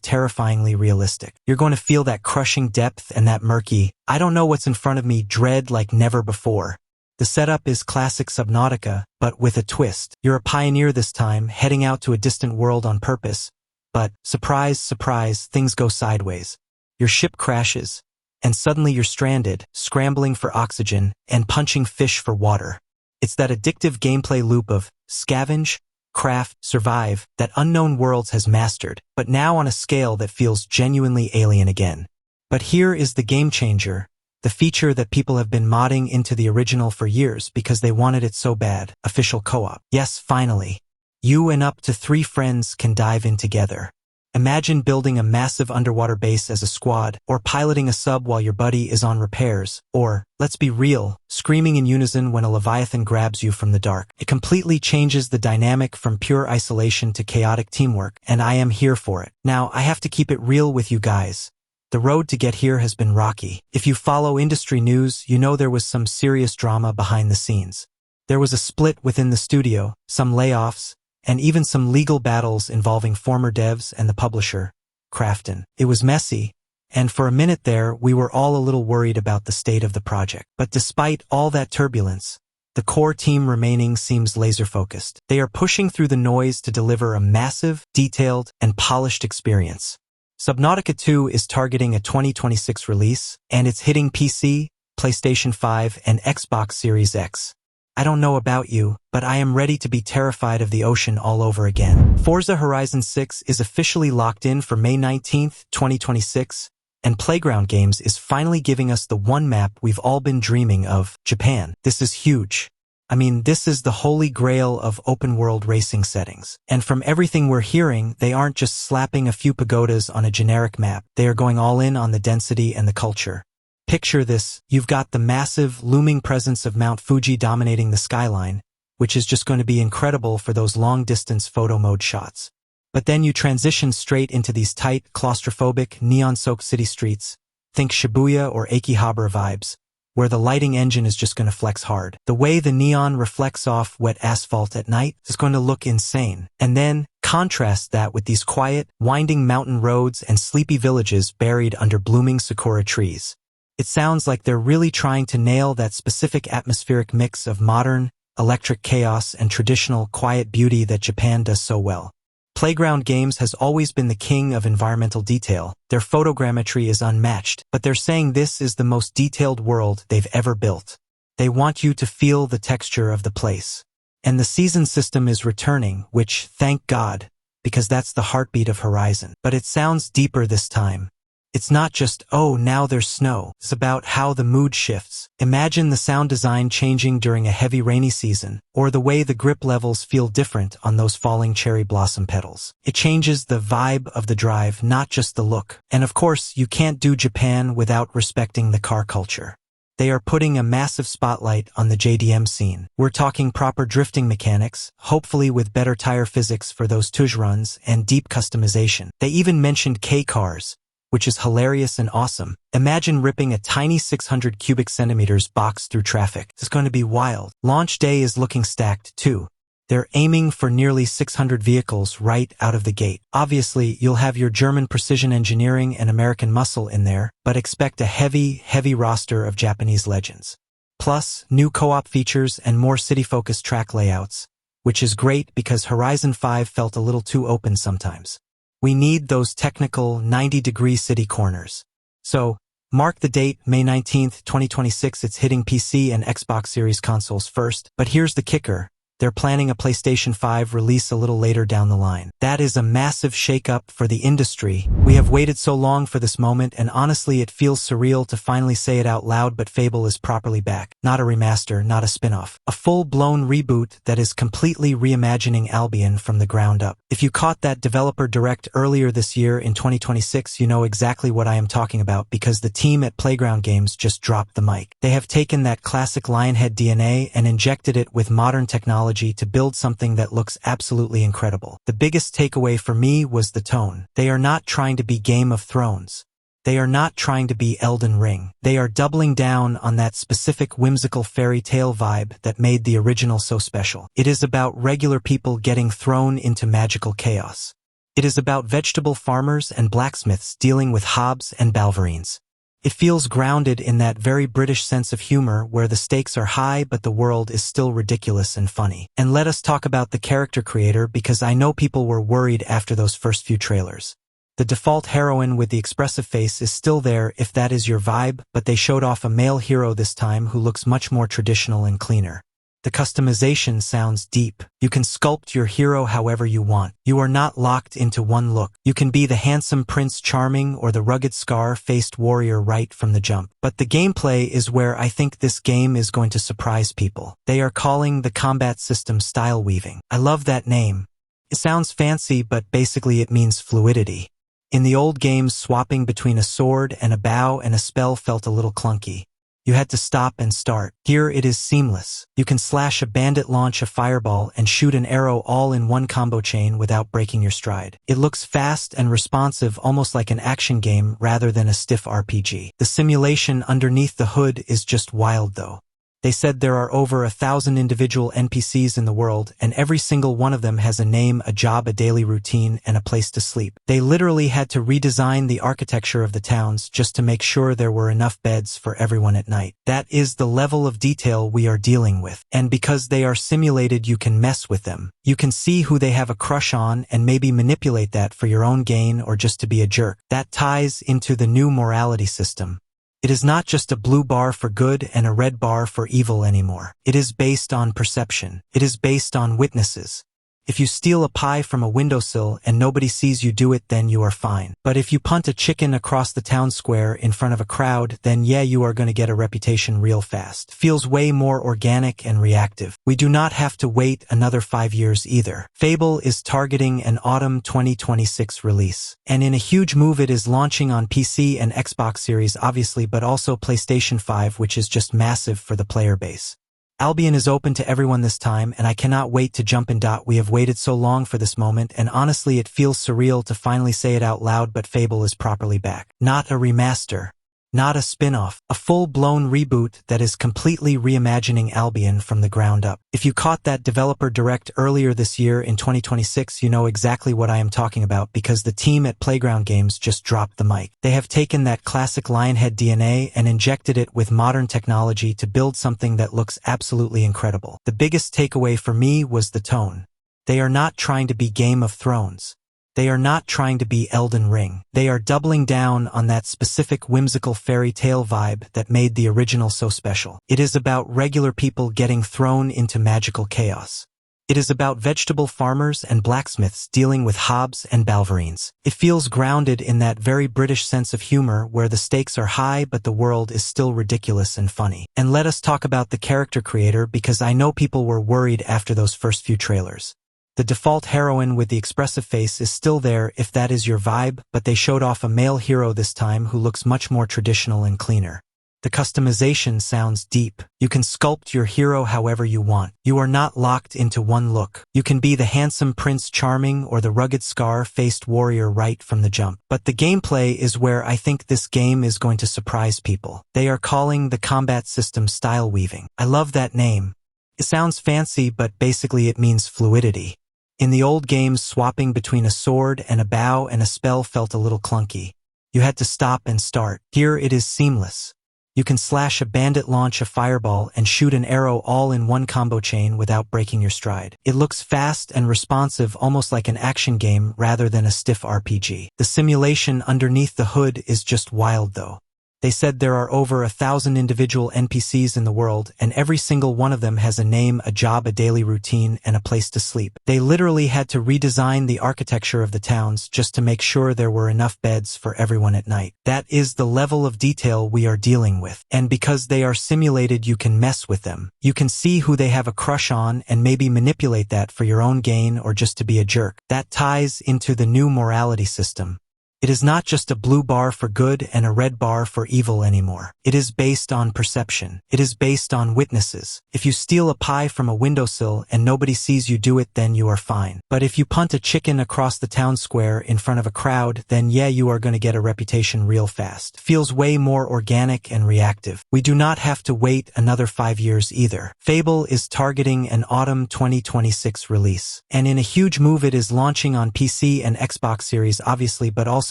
terrifyingly realistic. You're going to feel that crushing depth and that murky, I don't know what's in front of me, dread like never before. The setup is classic Subnautica, but with a twist. You're a pioneer this time, heading out to a distant world on purpose. But, surprise, surprise, things go sideways. Your ship crashes, and suddenly you're stranded, scrambling for oxygen, and punching fish for water. It's that addictive gameplay loop of scavenge, craft, survive that Unknown Worlds has mastered, but now on a scale that feels genuinely alien again. But here is the game changer, the feature that people have been modding into the original for years because they wanted it so bad: official co-op. Yes, finally. You and up to 3 friends can dive in together. Imagine building a massive underwater base as a squad, or piloting a sub while your buddy is on repairs, or, let's be real, screaming in unison when a leviathan grabs you from the dark. It completely changes the dynamic from pure isolation to chaotic teamwork, and I am here for it. Now, I have to keep it real with you guys. The road to get here has been rocky. If you follow industry news, you know there was some serious drama behind the scenes. There was a split within the studio, some layoffs, and even some legal battles involving former devs and the publisher, Krafton. It was messy, and for a minute there, we were all a little worried about the state of the project. But despite all that turbulence, the core team remaining seems laser-focused. They are pushing through the noise to deliver a massive, detailed, and polished experience. Subnautica 2 is targeting a 2026 release, and it's hitting PC, PlayStation 5, and Xbox Series X. I don't know about you, but I am ready to be terrified of the ocean all over again. Forza Horizon 6 is officially locked in for May 19, 2026, and Playground Games is finally giving us the one map we've all been dreaming of: Japan. This is huge. I mean, this is the holy grail of open-world racing settings. And from everything we're hearing, they aren't just slapping a few pagodas on a generic map. They are going all in on the density and the culture. Picture this: you've got the massive, looming presence of Mount Fuji dominating the skyline, which is just going to be incredible for those long-distance photo mode shots. But then you transition straight into these tight, claustrophobic, neon-soaked city streets. Think Shibuya or Akihabara vibes, where the lighting engine is just going to flex hard. The way the neon reflects off wet asphalt at night is going to look insane. And then, contrast that with these quiet, winding mountain roads and sleepy villages buried under blooming sakura trees. It sounds like they're really trying to nail that specific atmospheric mix of modern, electric chaos and traditional, quiet beauty that Japan does so well. Playground Games has always been the king of environmental detail. Their photogrammetry is unmatched, but they're saying this is the most detailed world they've ever built. They want you to feel the texture of the place. And the season system is returning, which, thank God, because that's the heartbeat of Horizon. But it sounds deeper this time. It's not just, oh, now there's snow. It's about how the mood shifts. Imagine the sound design changing during a heavy rainy season, or the way the grip levels feel different on those falling cherry blossom petals. It changes the vibe of the drive, not just the look. And of course, you can't do Japan without respecting the car culture. They are putting a massive spotlight on the JDM scene. We're talking proper drifting mechanics, hopefully with better tire physics for those tuj runs, and deep customization. They even mentioned K-cars, which is hilarious and awesome. Imagine ripping a tiny 600 cubic centimeters box through traffic. It's going to be wild. Launch day is looking stacked, too. They're aiming for nearly 600 vehicles right out of the gate. Obviously, you'll have your German precision engineering and American muscle in there, but expect a heavy roster of Japanese legends. Plus, new co-op features and more city-focused track layouts, which is great because Horizon 5 felt a little too open sometimes. We need those technical 90-degree city corners. So, mark the date, May 19th, 2026. It's hitting PC and Xbox Series consoles first, but here's the kicker. They're planning a PlayStation 5 release a little later down the line. That is a massive shakeup for the industry. We have waited so long for this moment, and honestly it feels surreal to finally say it out loud, but Fable is properly back. Not a remaster, not a spin-off. A full-blown reboot that is completely reimagining Albion from the ground up. If you caught that developer direct earlier this year in 2026, you know exactly what I am talking about because the team at Playground Games just dropped the mic. They have taken that classic Lionhead DNA and injected it with modern technology to build something that looks absolutely incredible. The biggest takeaway for me was the tone. They are not trying to be Game of Thrones. They are not trying to be Elden Ring. They are doubling down on that specific whimsical fairy tale vibe that made the original so special. It is about regular people getting thrown into magical chaos. It is about vegetable farmers and blacksmiths dealing with hobs and balverines. It feels grounded in that very British sense of humor where the stakes are high but the world is still ridiculous and funny. And let us talk about the character creator because I know people were worried after those first few trailers. The default heroine with the expressive face is still there if that is your vibe, but they showed off a male hero this time who looks much more traditional and cleaner. The customization sounds deep. You can sculpt your hero however you want. You are not locked into one look. You can be the handsome Prince Charming or the rugged scar-faced warrior right from the jump. But the gameplay is where I think this game is going to surprise people. They are calling the combat system style weaving. I love that name. It sounds fancy, but basically it means fluidity. In the old games, swapping between a sword and a bow and a spell felt a little clunky. You had to stop and start. Here it is seamless. You can slash a bandit, launch a fireball, and shoot an arrow all in one combo chain without breaking your stride. It looks fast and responsive, almost like an action game rather than a stiff RPG. The simulation underneath the hood is just wild though. They said there are over 1,000 individual NPCs in the world, and every single one of them has a name, a job, a daily routine, and a place to sleep. They literally had to redesign the architecture of the towns just to make sure there were enough beds for everyone at night. That is the level of detail we are dealing with. And because they are simulated, you can mess with them. You can see who they have a crush on and maybe manipulate that for your own gain or just to be a jerk. That ties into the new morality system. It is not just a blue bar for good and a red bar for evil anymore. It is based on perception. It is based on witnesses. If you steal a pie from a windowsill and nobody sees you do it, then you are fine. But if you punt a chicken across the town square in front of a crowd, then yeah, you are going to get a reputation real fast. Feels way more organic and reactive. We do not have to wait another 5 years either. Fable is targeting an autumn 2026 release. And in a huge move, it is launching on PC and Xbox Series obviously, but also PlayStation 5, which is just massive for the player base. Albion is open to everyone this time, and I cannot wait to jump in. We have waited so long for this moment, and honestly it feels surreal to finally say it out loud, but Fable is properly back. Not a remaster. Not a spin-off. A full-blown reboot that is completely reimagining Albion from the ground up. If you caught that developer direct earlier this year in 2026, you know exactly what I am talking about because the team at Playground Games just dropped the mic. They have taken that classic Lionhead DNA and injected it with modern technology to build something that looks absolutely incredible. The biggest takeaway for me was the tone. They are not trying to be Game of Thrones. They are not trying to be Elden Ring. They are doubling down on that specific whimsical fairy tale vibe that made the original so special. It is about regular people getting thrown into magical chaos. It is about vegetable farmers and blacksmiths dealing with hobs and balverines. It feels grounded in that very British sense of humor where the stakes are high but the world is still ridiculous and funny. And let us talk about the character creator because I know people were worried after those first few trailers. The default heroine with the expressive face is still there if that is your vibe, but they showed off a male hero this time who looks much more traditional and cleaner. The customization sounds deep. You can sculpt your hero however you want. You are not locked into one look. You can be the handsome Prince Charming or the rugged scar-faced warrior right from the jump. But the gameplay is where I think this game is going to surprise people. They are calling the combat system style weaving. I love that name. It sounds fancy, but basically it means fluidity. In the old games, swapping between a sword and a bow and a spell felt a little clunky. You had to stop and start. Here it is seamless. You can slash a bandit, launch a fireball, and shoot an arrow all in one combo chain without breaking your stride. It looks fast and responsive, almost like an action game rather than a stiff RPG. The simulation underneath the hood is just wild though. They said there are over 1,000 individual NPCs in the world, and every single one of them has a name, a job, a daily routine, and a place to sleep. They literally had to redesign the architecture of the towns just to make sure there were enough beds for everyone at night. That is the level of detail we are dealing with. And because they are simulated, you can mess with them. You can see who they have a crush on and maybe manipulate that for your own gain or just to be a jerk. That ties into the new morality system. It is not just a blue bar for good and a red bar for evil anymore. It is based on perception. It is based on witnesses. If you steal a pie from a windowsill and nobody sees you do it, then you are fine. But if you punt a chicken across the town square in front of a crowd, then yeah, you are going to get a reputation real fast. Feels way more organic and reactive. We do not have to wait another 5 years either. Fable is targeting an autumn 2026 release. And in a huge move, it is launching on PC and Xbox Series obviously, but also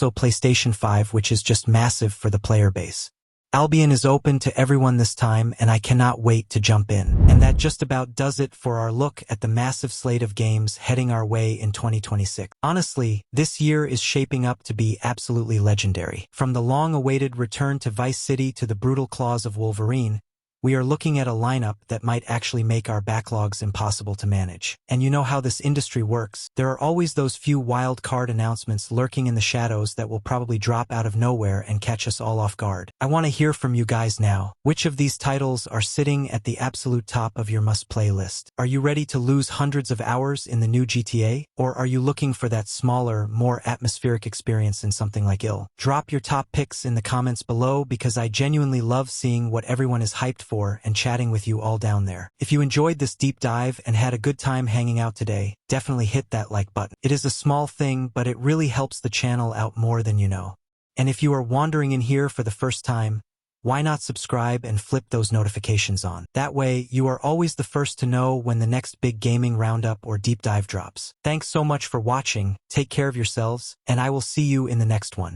PlayStation 5, which is just massive for the player base. Albion is open to everyone this time, and I cannot wait to jump in. And that just about does it for our look at the massive slate of games heading our way in 2026. Honestly, this year is shaping up to be absolutely legendary. From the long-awaited return to Vice City to the brutal claws of Wolverine, we are looking at a lineup that might actually make our backlogs impossible to manage. And you know how this industry works. There are always those few wild card announcements lurking in the shadows that will probably drop out of nowhere and catch us all off guard. I want to hear from you guys now. Which of these titles are sitting at the absolute top of your must-play list? Are you ready to lose hundreds of hours in the new GTA? Or are you looking for that smaller, more atmospheric experience in something like Ill? Drop your top picks in the comments below, because I genuinely love seeing what everyone is hyped for and chatting with you all down there. If you enjoyed this deep dive and had a good time hanging out today, definitely hit that like button. It is a small thing, but it really helps the channel out more than you know. And if you are wandering in here for the first time, why not subscribe and flip those notifications on? That way, you are always the first to know when the next big gaming roundup or deep dive drops. Thanks so much for watching, take care of yourselves, and I will see you in the next one.